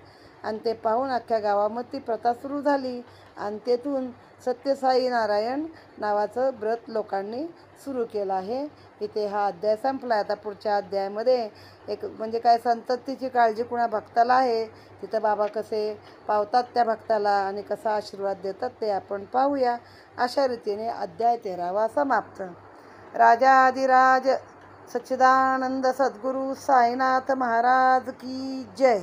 आणि ते पाहून अख्ख्या गावामध्ये ती प्रथा सुरू झाली आणि तेथून सत्यसाई नारायण नावाचं व्रत लोकांनी सुरू केलं आहे. इथे हा अध्याय संपला. आता पुढच्या अध्यायामध्ये एक म्हणजे काय संततीची काळजी कुणा भक्ताला आहे, तिथं बाबा कसे पावतात त्या भक्ताला आणि कसा आशीर्वाद देतात ते आपण पाहूया. अशा रीतीने अध्याय 13वा समाप्त. राजाधिराज सच्चिदानंद सद्गुरु साईनाथ महाराज की जय.